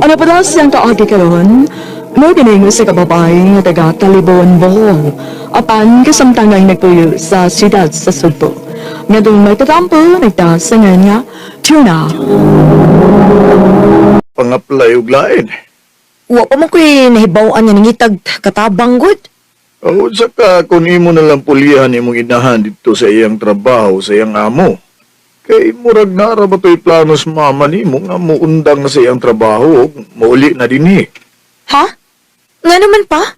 Ano pa daw siyang kaagi karon? Mo gining sa kababay nga taga Talibon, Bohol. Apan kasamtangang nagpuyo sa siyudad sa Sugbo. Nga doon may katampo nagtasangan nga tuna. Pang-apply og lain. Wa pa man ko'y nahibawan nga nangitag katabang gud. O, saka kung imo na lang pulihan imong inahan dito sa iyang trabaho, sa iyang amo. Kay murag nara ba to'y plano sa mama nimo nga muundang na sa iyang trabaho ug mauli na dinhi. Ha? Nga naman pa?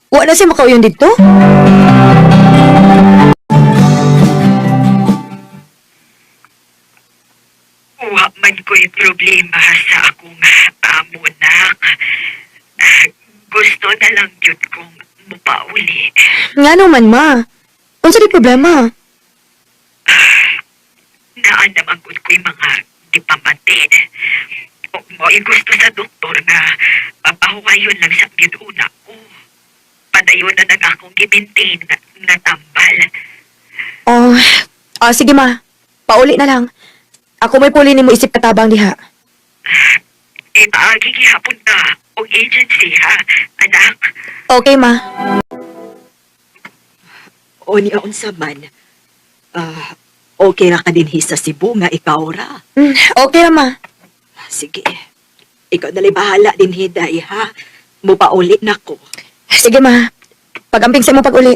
Wa na siya makauyon dito? Wa man ko'y problema sa akong amo na. Gusto na lang yun kong mupauli. Nga naman ma. Unsa di problema? Naan naman ko'y mga dipamatid. O mo'y gusto sa doktor nga papahuwayon lang sa una ko. Padayon na nang akong gimintain na tambal. Sige ma. Pauli na lang. Ako may puli ni mo isip katabang diha. Maagi gihapon na og agency ha, anak. Okay ma. O niya unsa man. Okay ra ka din sa Cebu nga ikaw ra. Okay ra ma. Sige. Ikaw na bahala din hiday ha. Mupauli na ko. Sige ma. Pagamping sa mo pag-uli.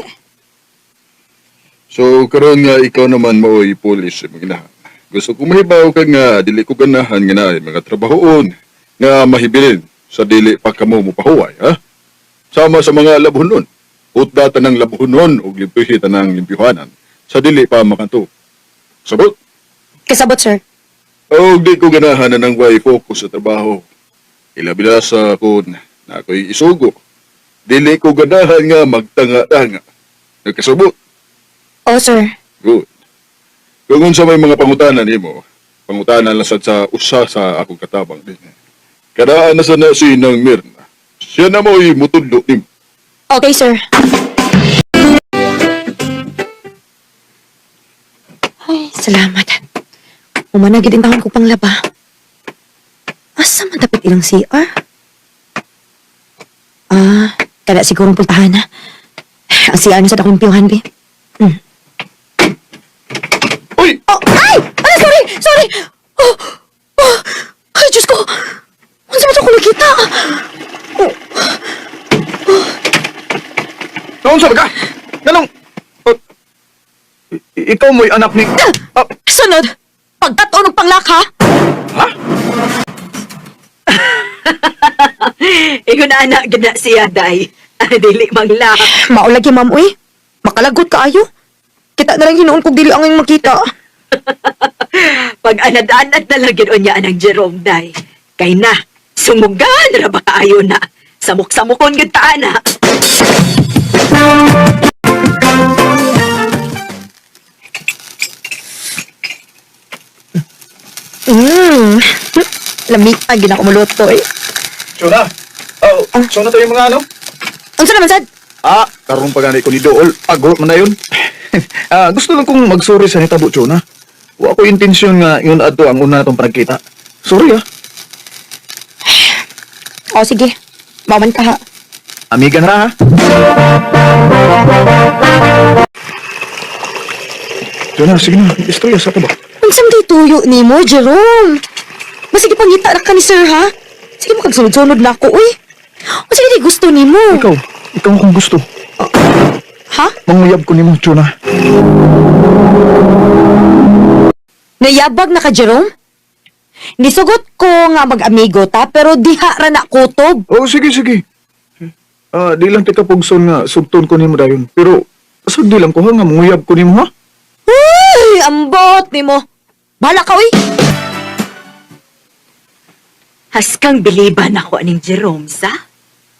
So, karon nga ikaw naman mo'y pulis sa mga inahan. Gusto ko mahibaw ka nga, dili ko ganahan nga na mga trabahoon nga mahibilin sa dili pa kamo mupahuway, ha? Sama sa mga labuhon, utdata ng labuhonon o limpihi ng limpihanan sa dili pa makanto. Sabot? Kasabot, sir. O di ko ganahan na nang way focus sa trabaho. Ilabila sa akon na ako'y isugo. Dili ko ganahan nga magtanga-tanga. Nagkasabot? Oh, sir. Good. Kung sa may mga pangutanan nimo, pangutanan lang sad sa usa sa akong katabang din. Kadaan na sana si Nang Mirna. Siya na mo'y mutudlo nimo. Okay, sir. Ay, salamat. Umanagid din taon ko pang laba. Asa man dapat ilang CR? Kada sigurong puntahan na. Ang CR na sa dakong piyuhan, be. Uy! Ay! Sorry! Sorry! Ay, Diyos ko! Ano sa ko nakita? Noon sa ka? Ganong... ikaw mo'y anak ni... Sunod! Pagkataon ng panglaka! Ha? Ikaw na anak gina siya, day. Dili manglak. Maulagi, ma'am, uy. Makalagot ka ayo. Kita na lang hinuon kong dili ang yung makita. Pag anad-anad na lang ginoon niya anang Jerome, day. Kay na, sumugan ra ba kaayo na. Samok-samokon gud ta na. Lamig pa, gina ko muluto eh. Suna? Suna tayo yung mga ano? Ang naman, Sad? Karoon pa gani ko ni Dool. Pagod man na yun. Gusto lang kong mag-sorry sa nitabo, Chona. Wa ko intensyon nga yun ato ang una natong pagkita. Sorry, Sige. Maman ka, ha? Amiga na, ha? Chona, sige na. Istorya sa ito ba? Unsam di tuyo ni mo, Jerome? Masige pangita na ka ni sir, ha? Sige mo kagsunod-sunod na ako, uy. O sige di gusto ni mo. Ikaw kung gusto. Ha? Manguyab ko ni mo, Chuna. Nayabag na ka, Jerome? Nisugot ko nga mag-amigo ta, pero diha ra na kutob. Oh, sige. Di lang tika pugson nga subton ko nimo dayon. Pero asad di lang ko ha nga manguyab ko nimo ha. Uy, ambot ni mo. Bahala ka, uy. Haskang biliban ako aning Jerome, sa?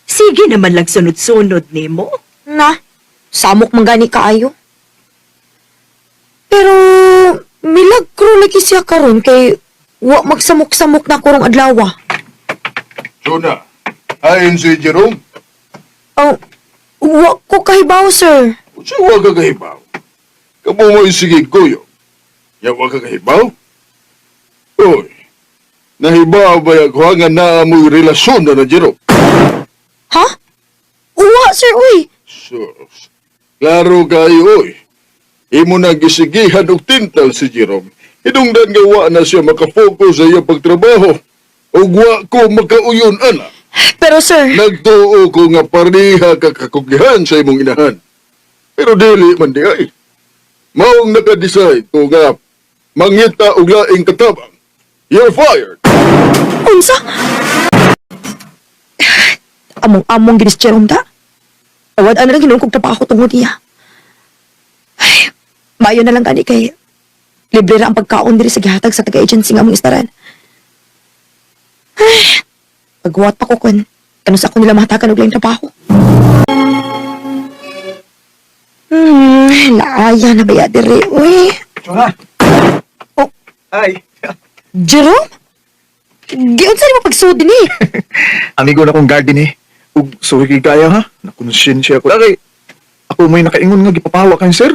Sige naman lang sunod-sunod ni mo. Na, samok man gani kaayo. Pero, milagro lagi siya karon kay wa magsamok-samok na kurong adlaw. Chuna, ayon si Jerome. Oh, wa ko kahibaw, sir. Kung siya huwag kagahibaw, kamo mo isigig kuyo. Ya huwag kagahibaw? Uy, nahibaw ba yung huwangan na amoy relasyon na Jerome? Ha? Uwa, sir, uy. Sus, klaro kayo, uy. Imo na gisigihan og tintal si Jerome. Hinungdan nga wa na siya makafocus sa iyang pagtrabaho. O wa ko makauyon, ana. Pero, sir... Nagtuo ko nga pariha kakakugihan sa imong inahan. Pero dili man di ay. Maong nakadecide ko nga mangita og laing katabang. You're fired. Unsa? Among-among ginis Jerome da. Tawad na lang hinungkog trabaho tungod niya. Ay, mayo na lang gani kay libre ra ang pagkaon diri sa gihatag sa taga-agency nga among istaran. Ay, pagwat pa ko kun kanus ako nila mahatagan og laing trabaho. Laaya na baya diri, uy. Chuna. Oh. Ay. Jerome? Giyon sa mo pagsud ni. Amigo na kong garden eh. Ug suwi kaya ha. Nakonsensya ko. Lagay, ako may nakaingon nga gipapawa kang sir.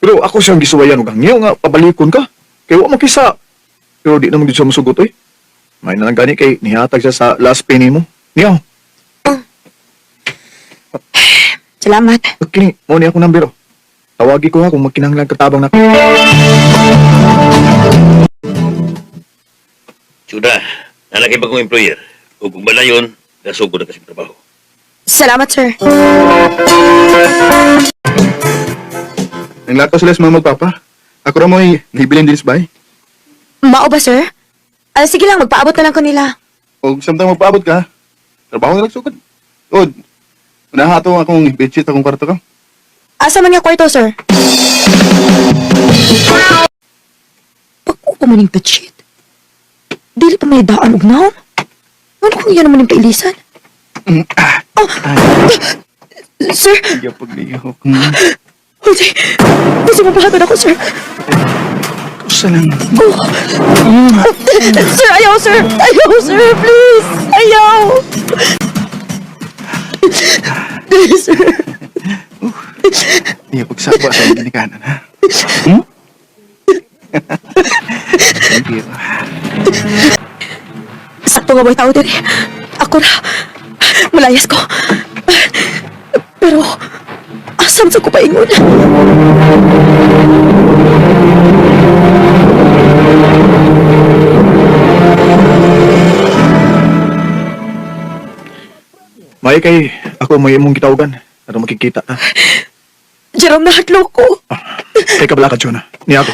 Pero ako siyang gisuwayan og hangyo nga pabalikon ka. Kaya wa makisa. Pero di naman gid siya masugot eh. May na lang gani kay nihatag siya sa last penny mo. Niyaw. Salamat. Kini, mo ni ako number. Tawagi ko ha kung magkinahanglan katabang na. Chuna, nalaki ba kong employer? O kung balayon, nasugod na kasi trabaho. Salamat, sir. Nanglato sila sa mga magpapa. Ako ra mo'y nahibilin din sa bay. Mao ba, sir? Sige lang, magpaabot na lang ko nila. O samtang magpaabot ka, trabaho na lang sugod. O, nahato akong bedsheet akong kwarto ka. Asa man nga kwarto, sir? Pag-o ko maning bedsheet. Dili pa may daan og naon. Ano kung iyan naman yung pailisan? Oh! Sir! Iya paglihok. Hindi. Kasi mabahagan ako, sir. Kusa lang. Sir, ayaw, sir! Ayaw, sir! Please! Ayaw! Sir! Iya pagsaba sa ginikanan, ha? Thank you. Sakto nga ba'y tao din? Ako na. Malayas ko. Pero, asam sa ko pa ingon? May kay ako may imong gitawagan. Para makikita ka. Jerome, nahadlo ko. Kay kabala ka, Chuna. Niya ako.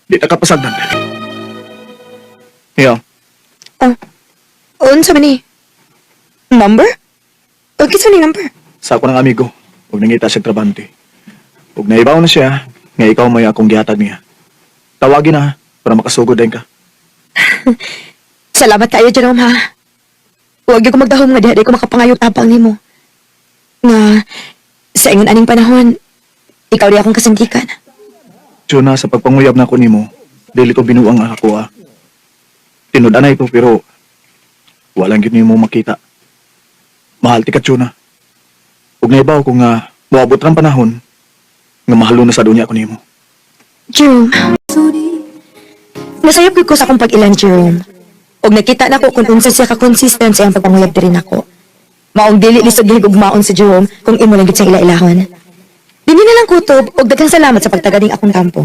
Di na kapasagdan. Niya. Unsa man ni? Number? Okay, sa ni number? Sa ako ng amigo. Huwag nangita siya trabante. Huwag naibaw na siya. Nga ikaw may akong gihatag niya. Tawagin na ha, para makasugod din ka. Salamat kayo, Jerome, ha? Huwag yung magdahom nga di ko makapangayot tapang ni mo. Nga, sa ingon aning panahon, ikaw di akong kasandikan. Chuna, sa pagpanguyab na ako ni mo, dili ko binuang ako ha. Tinudanay ko pero walang gini mo makita. Mahal ti ka, Chuna. Huwag naibaw ko nga muabot ng panahon nga mahalo na sa dunya ko ni mo. Jerome, nasayap ko sa akong pag-ilan, Jerome. Og nakita na ko kung unsa siya ka-consistent sa iyang pagpanguyab din ako. Maong dili lisod gihig ugmaon si Jerome kung imo lang gid siyang ila-ilahon. Dili na lang kutob og daghang salamat sa pagtaganing akong kampo.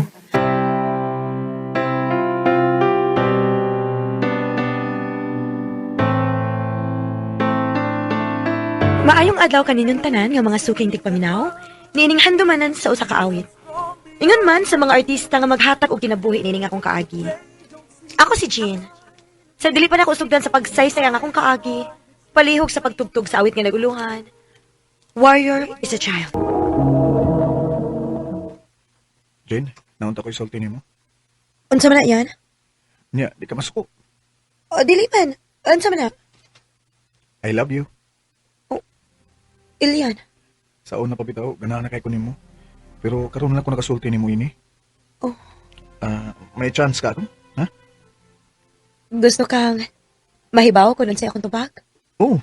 Maayong adlaw kaninyong tanan nga mga suking tigpaminaw, nining handumanan sa usa ka awit. Ingon man sa mga artista nga maghatag og kinabuhi nining akong kaagi. Ako si Jean. Sa dili pa na ko usugdan sa pagsaysay ang akong kaagi, palihog sa pagtugtog sa awit nga naguluhan. Warrior is a child. Jane, naunta ko isulti nimo. Unsa man na yan? Nya, di ka masuko. O, dili man. Unsa man na? I love you. Ilian. Sa una pa bitaw, ganahan na kay ko nimo. Pero karon lang ko nakasulti nimo ini. Oh. May chance ka ron? Ha? Gusto kang mahibaw ko nun sa akong tubag? Oh.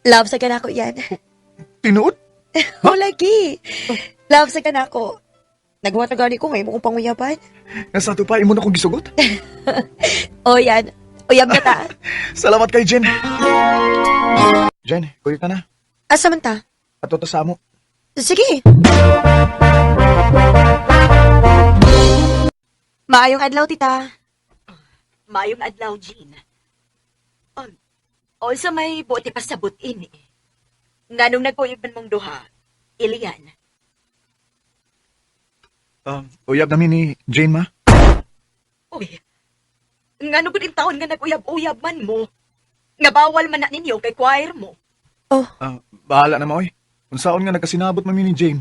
Love sa kanako yan. Tinuod? O, lagi. Love sa kanako. Nagwa na gani ko ngayon mo kong panguyaban. Nasa to pa, imo na kong gisugot. O, yan. Uyab na ta. Salamat kay Jen. Jen, kuya ka na. Asa man ta? Ato ta sa amo. Sige. Maayong adlaw, tita. Mayong adlaw, Jean. Also may buti pa sabot ini. Nganong nagpuiban mong duha, Ilian. Uyab namin ni Jane, ma. Uy, ngano gud taon nga nag-uyab-uyab man mo. Nga bawal man na ninyo kay choir mo. Bahala na mo, oy. Kung saan nga nagkasinabot mami ni Jane.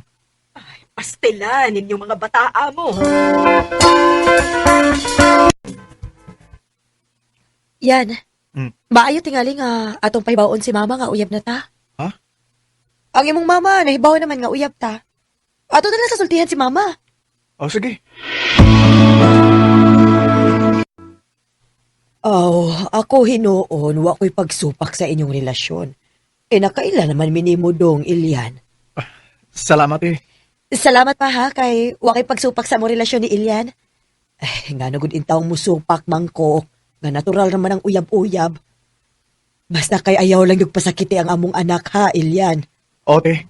Pastela ninyong mga bataa mo. Yan. Hmm. Maayo tingali nga atong pahibaon si mama nga uyab na ta. Ha? Ang imong mama, nahibaw naman nga uyab ta. Ato na lang sasultihan si mama. Sige. Ako hinoon, wa ko'y pagsupak sa inyong relasyon. Nakaila naman minimo dong, Ilian. Salamat eh. Salamat pa ha, kay wakay pagsupak sa mo relasyon ni Ilian. Nga nagod intawang musupak mangko, nga natural naman ang uyab-uyab. Basta kay ayaw lang yung pasakiti ang among anak ha, Ilian. Ote.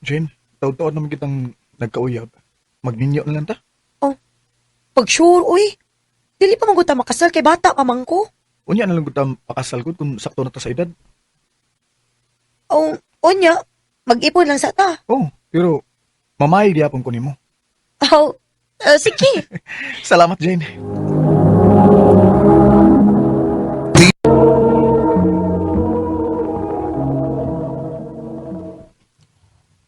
Jane, taon-taon naman kitang nagkauyab. Magninyo na lang ta? Pag sure, uy. Dili pa maguta makasal kay bata pa man ko. Unya na lang ko pakasal ko kung sakto na ta sa edad. Unya, mag-ipon lang sa ta. Pero mamay diapon ko nimo. Sige. Salamat, Jane.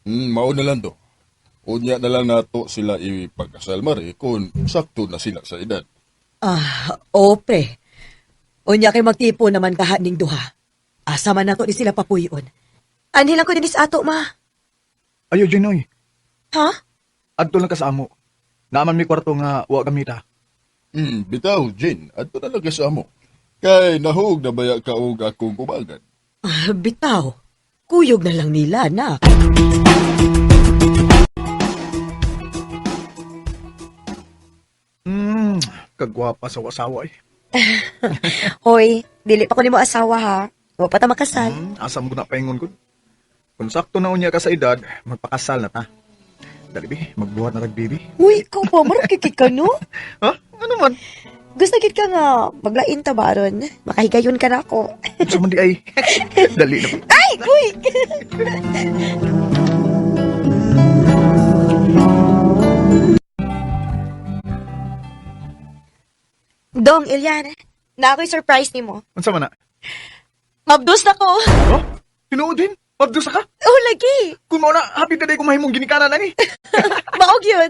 Mao na lang do. Unya na lang nato sila ipagkasal mari kung sakto na sila sa edad. Pre. Unya kay magtipo naman kahaning duha. Asa man nato di sila papuyon. Anhi lang ko din sa ato, ma. Ayo, Jane, oy. Ha? Adto lang ka sa amo. Naaman mi kwarto nga wa gamita. Bitaw, Jane, ato na lang ka sa amo. Kay nahug na baya ka og akong kumagan. Bitaw. Kuyog na lang nila, nak. Kagwapa sa wasawa eh. Hoy, dili pa ko nimo asawa ha. Wa pa ta makasal. Asam ko na paingon ko. Kung sakto na unya ka sa edad, magpakasal na ta. Dali, magbuhat na rag-baby. Uy, ikaw pa, marakikit ka, no? Ha? Ano man? Gusto kit ka nga, maglain ta ba ron? Makahigayon ka na ako. Sa mandi ay. Dali na. Ay, uy! Dong, Ilian, na ako'y surprise ni mo. Ano man na? Mabdus na ko. Tinuod din? Mabdus ka? Lagi. Kung mo na, happy na day kung mahimong ginikanan na ni. Maog yun.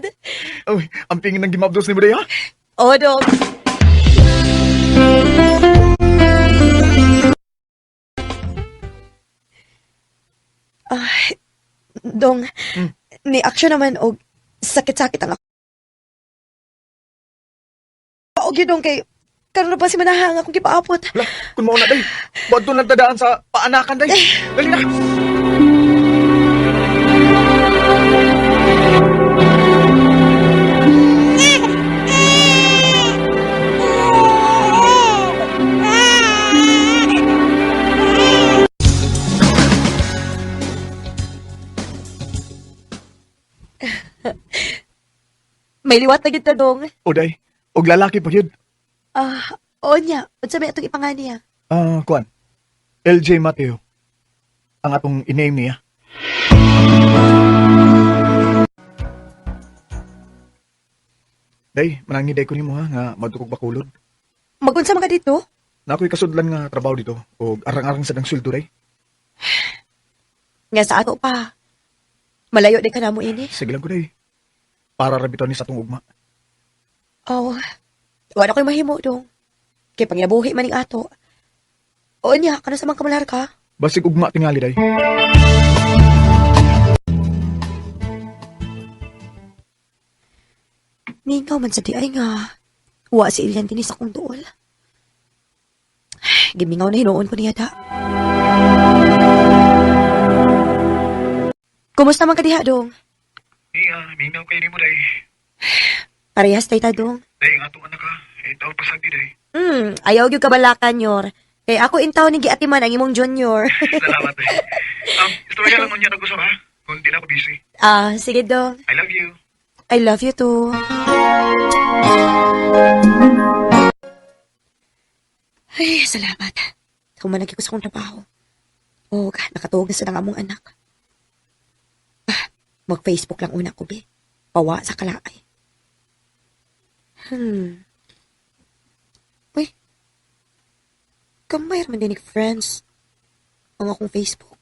Ang pingin ng gimabdus ni mo day, ha? Dong. Dong, ni action naman og sakit-sakit ang ako. Og yun dong kay, karon na pa si manahang akong kipaapot. Kung mo na day, ba't doon nagdadaan sa paanakan day? Dali na. May liwat na kita dong. O day, og lalaki pa yun. Oo niya, unsa may atong ipangani niya. Kuan. LJ Mateo. Ang atong iname niya. Day, manangiday ko nimo ha, nga magtukog bakulod. Magunsa man ka dito? Na ako'y kasudlan nga trabaho dito, o arang-arang sa dang sweldo, day. Nga sa ato pa. Malayo di ka na mo ini. Sige lang ko, day. Para rabiton ni sa tong ugma. Oh, wala ko'y mahimo dong. Kay panginabuhi maning ato. Oo niya, kano sa mga kamalar ka? Basig ugma tingali, day. Ningaw man sa di ay nga. Wa si Ilian din sa kong duol. Gimingaw na hinuon ko niya da. Kumusta man ka diha dong? Iya, minaw kayo nimo, day. Parehas tay ta dong. Day, nga itong anak ka. Itaw pasagdi, day. Ayaw gyud kabalakan yor. Kay ako intaw ni giatiman ang imong junior. Salamat, day. Istorya lang nun niya nag-usap, ha? Kung di na ako busy. Sige dong. I love you. I love you too. Ay, salamat. Humanagi ko sa kong trabaho. Nakatuog na sa among anak. Mag-Facebook lang una ko, be. Pawa sa kalaay. Uy. Kamay man din friends. Ang akong Facebook.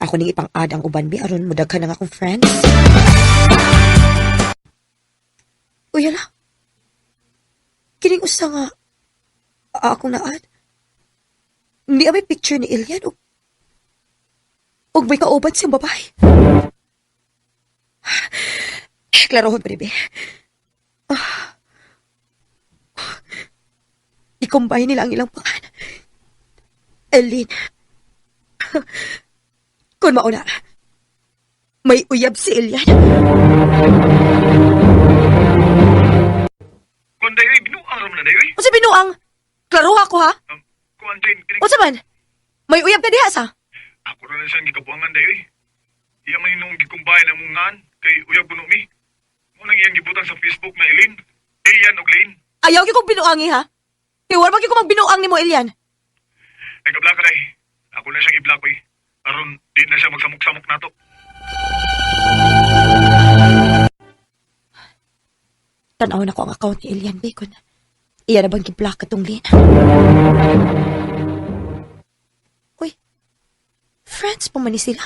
Ako ning ipang-add ang uban, be. Aron mudaghan ang akong friends. Uy, ala. Kining usa nga. Akong na-add. Hindi may picture ni Ilian o may kauban siyang babae. Klarohon pa rin, be. I-combine nila ang ilang pangalan. Elin. Kung mauna, may uyab si Ilian. Kung dayoy, binuang raman na dayoy. O sa binuang? Klaro ako, ha? Kuan, Jane, O sa man? May uyab ka diha sa? Ako na lang siyang gikabuangan dayoy. Iya man nung gikumbayan ang mungan, kay uyab kuno mi. Munang iyang gibutan sa Facebook na Elin. Iyan og Lane. Ayaw ko kong binuangi, ha? Kaya wala ko magbinuang ni mo, Ilian. Nagkabla ka day. Ako na siyang iblakoy. Aron, di na siya magsamok-samok nato. Tanaw na ko ang account ni Ilian Bacon. Iya na bang giblock katong Lin? Uy, friends pa man ni sila.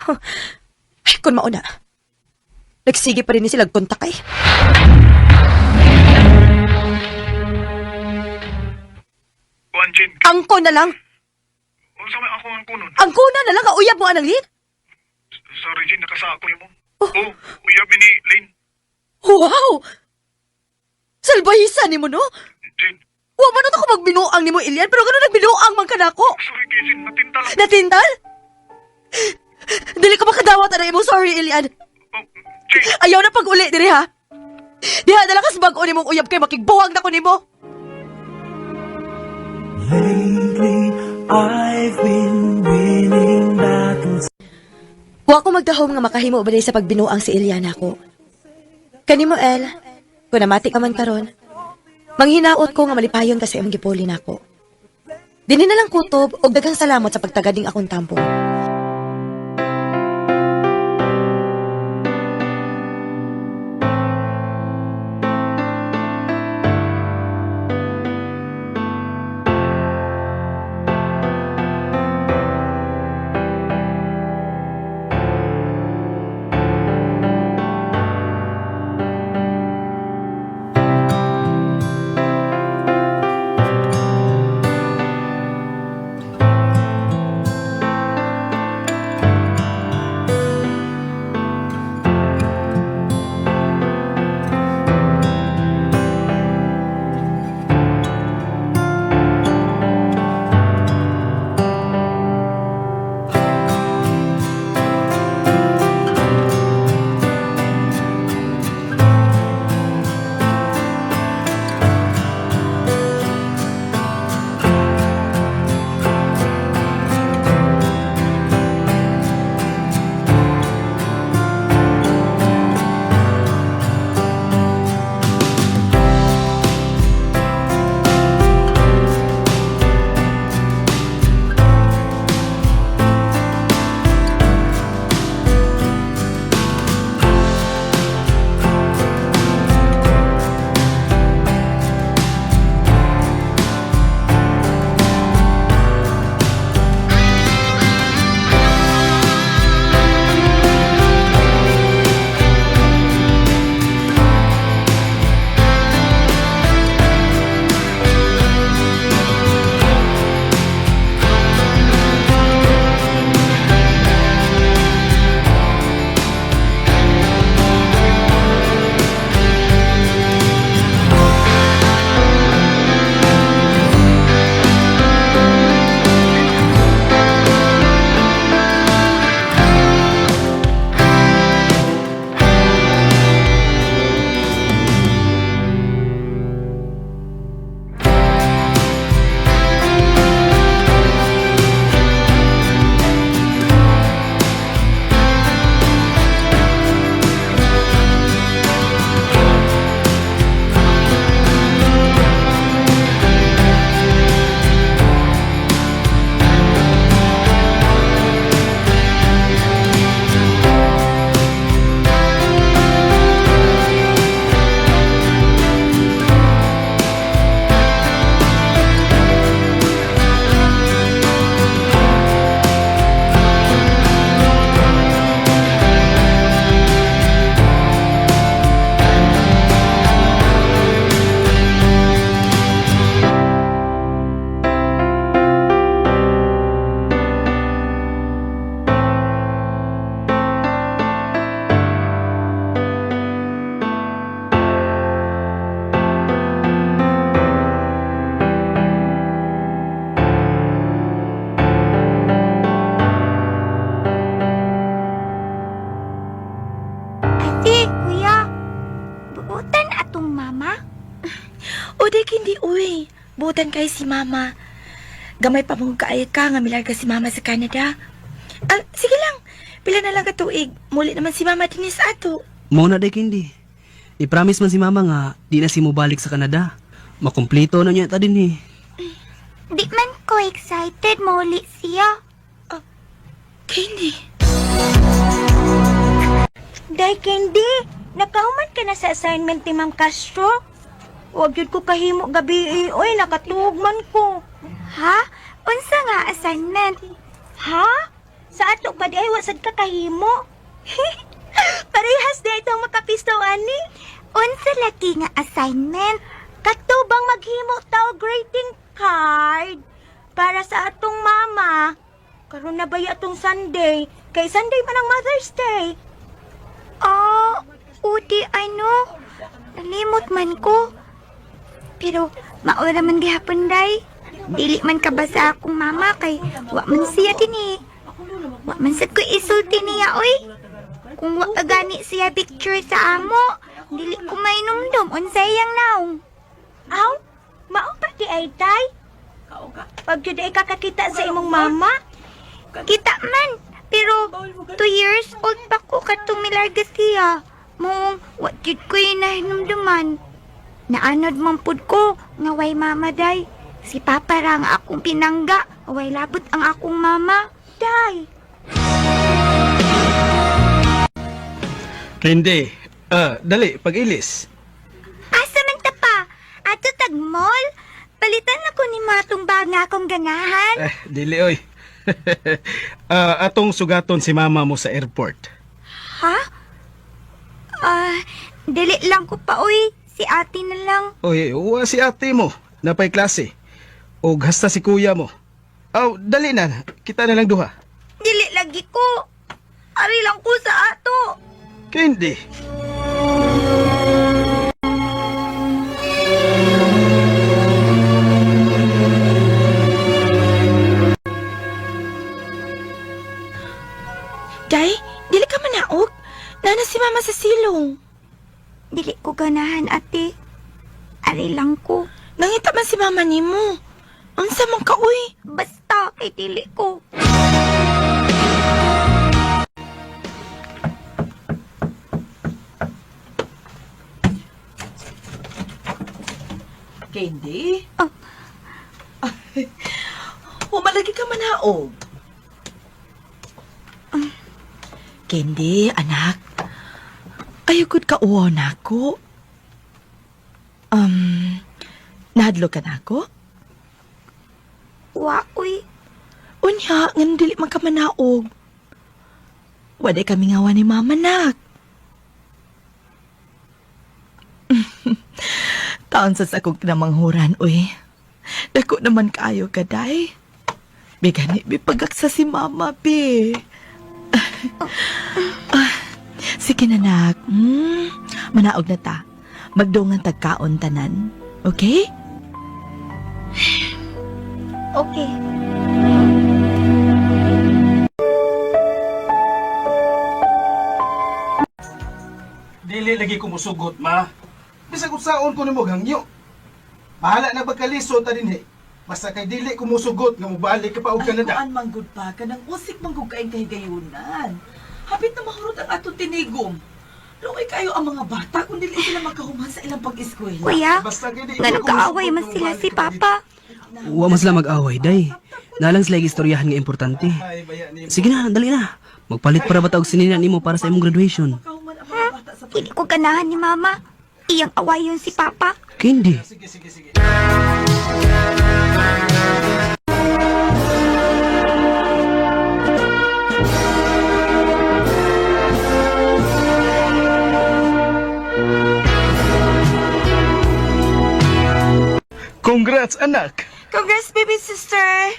Ay, kung mauna. Nagsige pa rin ni sila kontak eh. Kuan, Jane. Angko na lang. Unsa may ako ang kunon? Angko na lang, uyab mo anang Lin. Sorry, Jane, nakasa ako mo. Uyab ni Lane. Wow! Salbahisan ni mo, no? Jane. Wa man ako magbinuang ni mo, Ilian, pero gano'n nagbinuang man ka na ako. Sorry, Jane, natintal ako. Natintal? Dili ka makadawat na imong sorry, Ilian. Ayaw na pag-uli, diri ha? Diha na lang kas bag-o ni mong uyab kay makigbuwag na ko ni mo. Lately, I've been winning battles. Wa ko magdahom nga makahimo ba sa pagbinuang si Ilian ako. Kanimo, El, kung namati ka man karon, manghinaot ko nga malipayon kasi ang gipuli nako. Dini na lang kutob og daghang salamat sa pagtagading akong tampon. Ate, kuya, buutan atong mama. O di hindi uy. Butan kay si mama. Gamay pa mong kaay ka nga milarga si mama sa Canada. Sige lang. Pila na lang ka tuig. Muli naman si mama din sa ato. Muna day kindi. I-promise man si mama nga di na si mo balik sa Canada. Makumplito na niya ta din eh. Di man ko excited muli siya. Candy. Day, Candy, nakahuman ka na sa assignment ni Ma'am Castro? Huwag yun ko kahimo gabi, oy, nakatuog man ko. Ha? Unsa nga assignment? Ha? Sa ato ba di ay wasad ka kahimo? Parehas na itong makapisto, ani. Unsa laki nga assignment? Katubang maghimo tao greeting card para sa atong mama. Karon na ba atong Sunday? Kay Sunday man ang Mother's Day. Udi ano? Nalimot man ko. Pero maura man gihapon day. Dili man ka ba sa akong mama kay wa man siya din eh. Wa man sad ko isulti niya oy. Kung wa ka gani siya picture sa amo, dili ko mainumdum unsay yang naong. Aw, mao pa di ay tay. Pag jud ay kakakita sa imong mama, kita man. Pero 2 years old pa ko katong milarga siya. Mong wa jud ko nahinumduman. Naanod man pud ko nga way mama day. Si Papa ra ang akong pinangga, way labot ang akong mama. Day. Hindi. Dali, pag-ilis. Asa man ta pa? Ato tag mall? Palitan ako ni matong bag nga akong ganahan. Dili oy. Atong sugaton si mama mo sa airport. Ha? Dili lang ko pa uy. Si ate na lang. Oy, uwa si ate mo. Napay klase. O hasta si kuya mo. Dali na. Kita na lang duha. Dili lagi ko. Ari lang ko sa ato. Hindi. Day, dili ka manaog. Nana si mama sa silong. Dili ko ganahan ate. Ari lang ko. Nangita man si mama nimo. Unsa man ka uy? Basta kay dili ko. Candy? Humalagi ka manaog. Candy, anak. Ayugod ka uwa na ako. Nahadlo ka na ako? Wa uy. Unya, nga dili man ka manaog. Waday kami ngawa ni mama, nak. Taon sa akong kinamanghuran, uy. Dako naman kaayo ka, day. Bigani, bipagaksa si mama, be. Sige na, nak. Manaog na ta. Magdungan tagkaon tanan. Okay? Okay. Dili lagi ko musugot, ma. Bisag unsaon ko nimo hangyo. Bahala na pagkalisod ta dinhi. Basta kay dili ko musugot nga mobalik ka pa og Canada. Kuan manggod pa kanang usik manggod kaing kahigayunan. Hapit na mahurot ang atong tinigom. Luoy kayo ang mga bata kung dili sila magkahuman sa ilang pag-eskwela. Kuya, nga nagkaaway man sila si Papa. Wa man sila mag-away, day. Nalang sila istoryahan nga importante. Sige na, dali na. Magpalit para bata og sinina nimo para sa imong graduation. Dili ko ganahan ni Mama. Iyang awayon si Papa. Candy. Sige. Congrats, anak! Congrats, baby sister!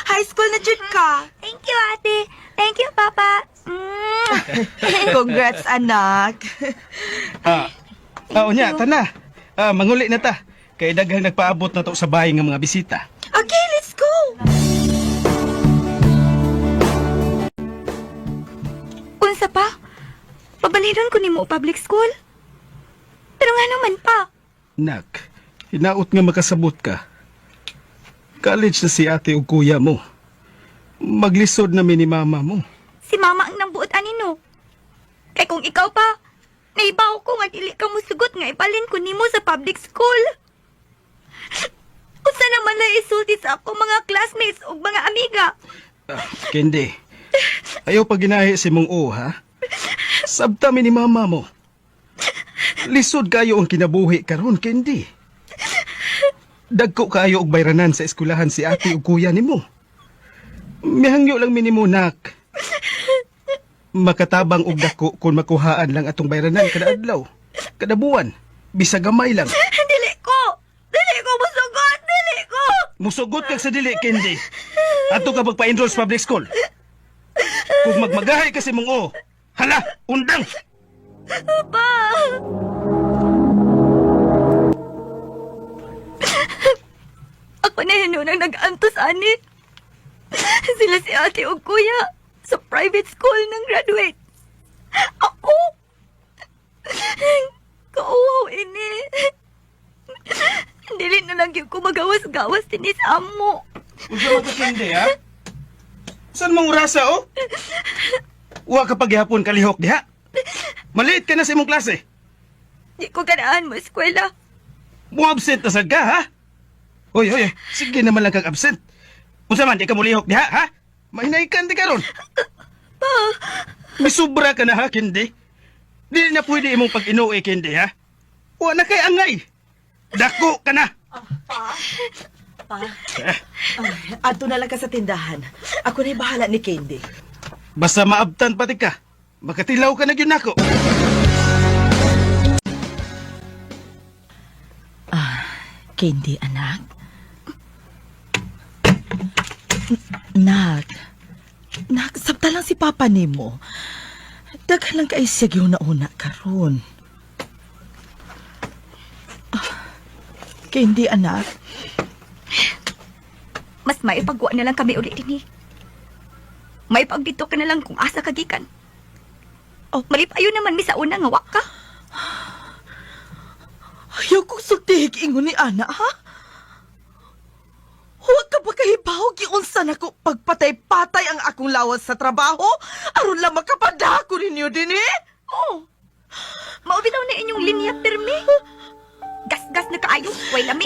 High school na jud ka! Thank you, ate. Thank you, Papa. Congrats, anak! Unya, tana. Manguli na ta. Kay daghang nagpaabot na to sa bahay ng mga bisita. Okay, let's go! Unsa pa? Pabaliron ko nimo og public school. Pero nga naman pa. Nak, hinaot nga makasabot ka. College na si ate o kuya mo. Maglisod na ni mama mo. Si mama ang nambuot anino. Kay kung ikaw pa, naibaw ko nga dili ka musugot nga ipalin ko nimo sa public school. Unsa naman na isulti sa ako mga classmates ug mga amiga. Kendi, ayaw pa ginahi si mong o, ha? Sabta ni mama mo. Lisod kayo ang kinabuhi karon, Kendi. Dagko kayo og bayranan sa eskwelahan si ate ug kuya nimo. Mihangyo lang minimo, nak. Makatabang og dako kung makuhaan lang atong bayranan kada adlaw, kada buwan, bisag gamay lang. Dili ko musugot, dili ko. Musugot kag sa dili, Kendi. Ato ka magpa-enroll sa public school. Kung magmagahay kasi mong o, hala, undang. Pa. Ako na yun nang nag-antos, ani. Sila si ate o kuya sa private school ng graduate. Ako? Kauwaw ini. Dili na lang yung kumagawas-gawas tinis amo. Unsa man ka, Kendi, ha? Saan mong urasa, oh? Uwa ka paghihapon kalihok diha. Maliit ka na sa imong klase. Di ko ganaan mo eskwela. Mo absent na sad ka, ha? Hoy, sige naman lang kag absent. Unsa man, di ka mulihok diha, ha? Mahinaykan di karon. Pa. Misubra ka na, ha, Kendi? Di na pwede imong pag-inuwi, Kendi, ha? Uwa na kay angay. Dako ka na. Pa, ato na lang ka sa tindahan. Ako na'y bahala ni Kendi. Basta maabtan pati ka. Makatilaw ka na yun ako. Kendi, anak. Nak, sabta lang si Papa nimo. Daghan lang kay siya yung nauna karon. Kendi, anak. Mas maipagwa na lang kami ulit din eh. Maipagdito ka na lang kung asa kagikan. Oh, malipayo naman mi sa una nga wa ka. Ayaw kong sultihig ingon ni Ana, ha? Huwag ka ba kahibaw giunsa na ko pagpatay-patay ang akong lawas sa trabaho? Aron lang makapadako ninyo din eh? Oh, maubitaw na inyong linya permi. Gas-gas na kaayo, way lami.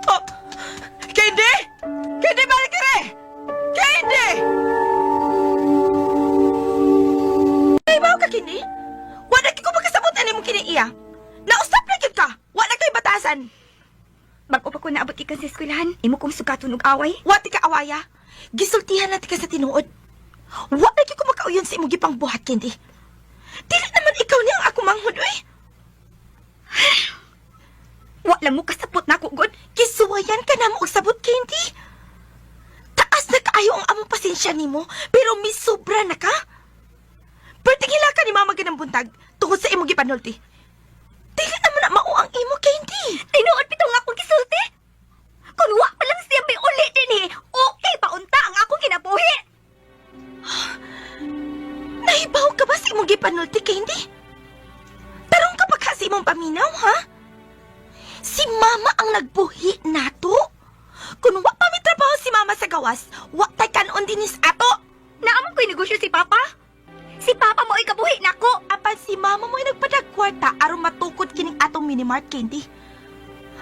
Oh, Kendi! Kendi, balik ka rin! Kendi! Nahibaw ka, Kendi? Wala ko magkasabot na mong kiniiya. Naustap na yun ka! Wala kay batasan! Bago pa ko naabot ikan sa eskwelahan, imo kong sugaton og away. Wati ka awaya. Gisultihan natin ka sa tinuod. Wala ko makauyon sa imong gipang buhat, Kendi. Dili naman ikaw niya ang ako manghod, oy. Wala mo kasabot na ako, God. Kisuwayan ka na mo og sabot, Kendi. Taas na kaayo ang among pasensya nimo, pero misobra na ka. Pertingila ka ni Mama ganang buntag tungkol sa imong gipanulti. Dili naman na mao ang imo, Kendi. Tinuod pitong akong gisulti. Kung wa pa lang siya may uli din eh, okay pa unta ang akong kinabuhi. Nahibaw ka ba sa imong gipanulti, Kendi? Tarong ka pa kasi imong paminaw, ha? Si Mama ang nagbuhi nato. Kung wa pa may trabaho si Mama sa gawas, wa tay kanon dinis ato. Naamon ko'y negosyo si Papa? Si Papa mo ay kabuhi nako. Apan si Mama mo ay nagpadagkwarta aron matukod kining atong minimart, Kendi.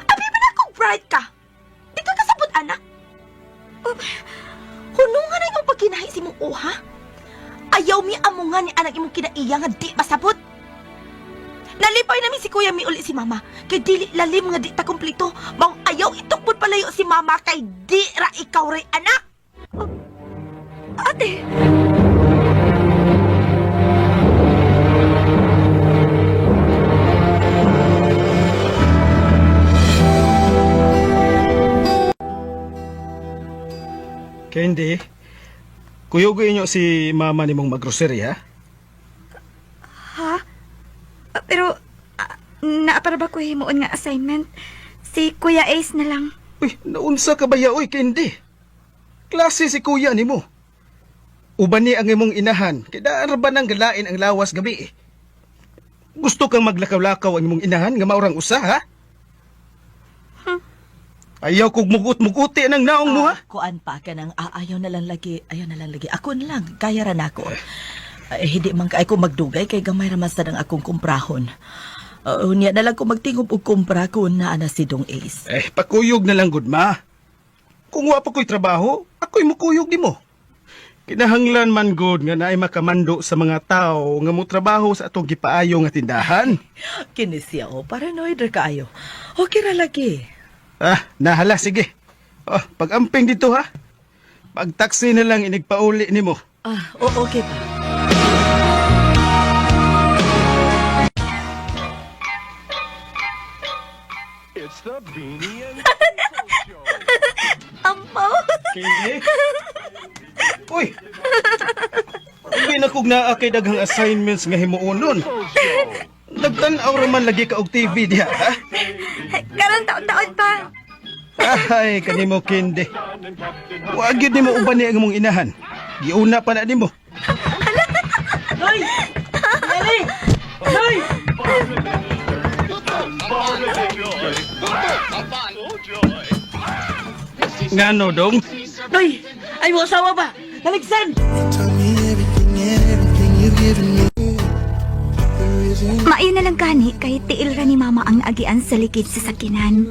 Abi ba na kong bright ka? Di ka kasabot, anak? Hunungan na yung pagkinahi si mong uha? Ayaw mi amungan ni anak imong kinaiya nga di masabot. Nalipay namin si Kuya mi uli si Mama. Kay dili lalim nga di ta kumplito. Maong ayaw itukbod palayo si Mama kay di ra ikaw ray anak. Ate. Kendi, kuyugoy nyo si mama ni mong maggrocery, ha? Ha? Pero, naapara ba ko himuon nga assignment? Si Kuya Ace na lang. Uy, naunsa ka ba ya, oy, Kendi? Klase si kuya ni mo. uban ni ang imong inahan, kaya daan ra ba nang galain ang lawas gabi eh. Gusto kang maglakaw-lakaw ang imong inahan nga maurang usa, ha? Ayaw kog mugut-muguti ng naong mo, ha? Kuan pa ka nang ayaw na lang lagi. Ako na lang, kaya ran ako. Hindi man kay ko magdugay kay gamay ra man sad ang akong kumprahon. Unya na lang ko magtingog og kumpra ko na ana si Dong Ace. Pakuyog na lang, good ma. Kung wa pa ko'y trabaho, ako'y mukuyog di mo. Kinahanglan man good nga naay makamando sa mga tao nga mo trabaho sa atong gipaayo nga tindahan. Kini siya paranoid ra kaayo. Okay ra lagi. Nahala, sige. Pag-amping dito, ha? Pag-taxi na lang inigpauli ni mo. Okay pa. It's the Beanie and Ampaw. Kindi? Uy! Hindi na kog naa kay daghang assignments nga himuonon. Nagtan-aw raman lagi ka og TV diha, ha? Karon taon-taon pa. Ay, kanimo Kindi. Wa gyud nimo uban ni ang imong inahan. Giuna pa na nimo. Hoy! Dali! Hoy! Ngano dong? Hoy! Ay mo asawa ba? Naligsan! Maayo na lang gani kay tiil ra ni mama ang agian sa likid sa sakinan.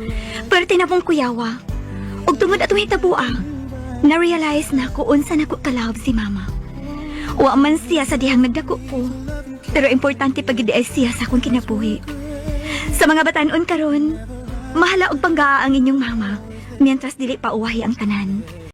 Pero tinapong kuyawa. Og tungod atong hitabua, na-realize na ko unsa nako kalawb si mama. Wa man siya sa dihang nagdako ko. Pero importante pagid ay siya sa akong kinabuhi. Sa mga batanon karon, mahala og panggaa ang inyong mama, mientras dili pa uwahi ang tanan.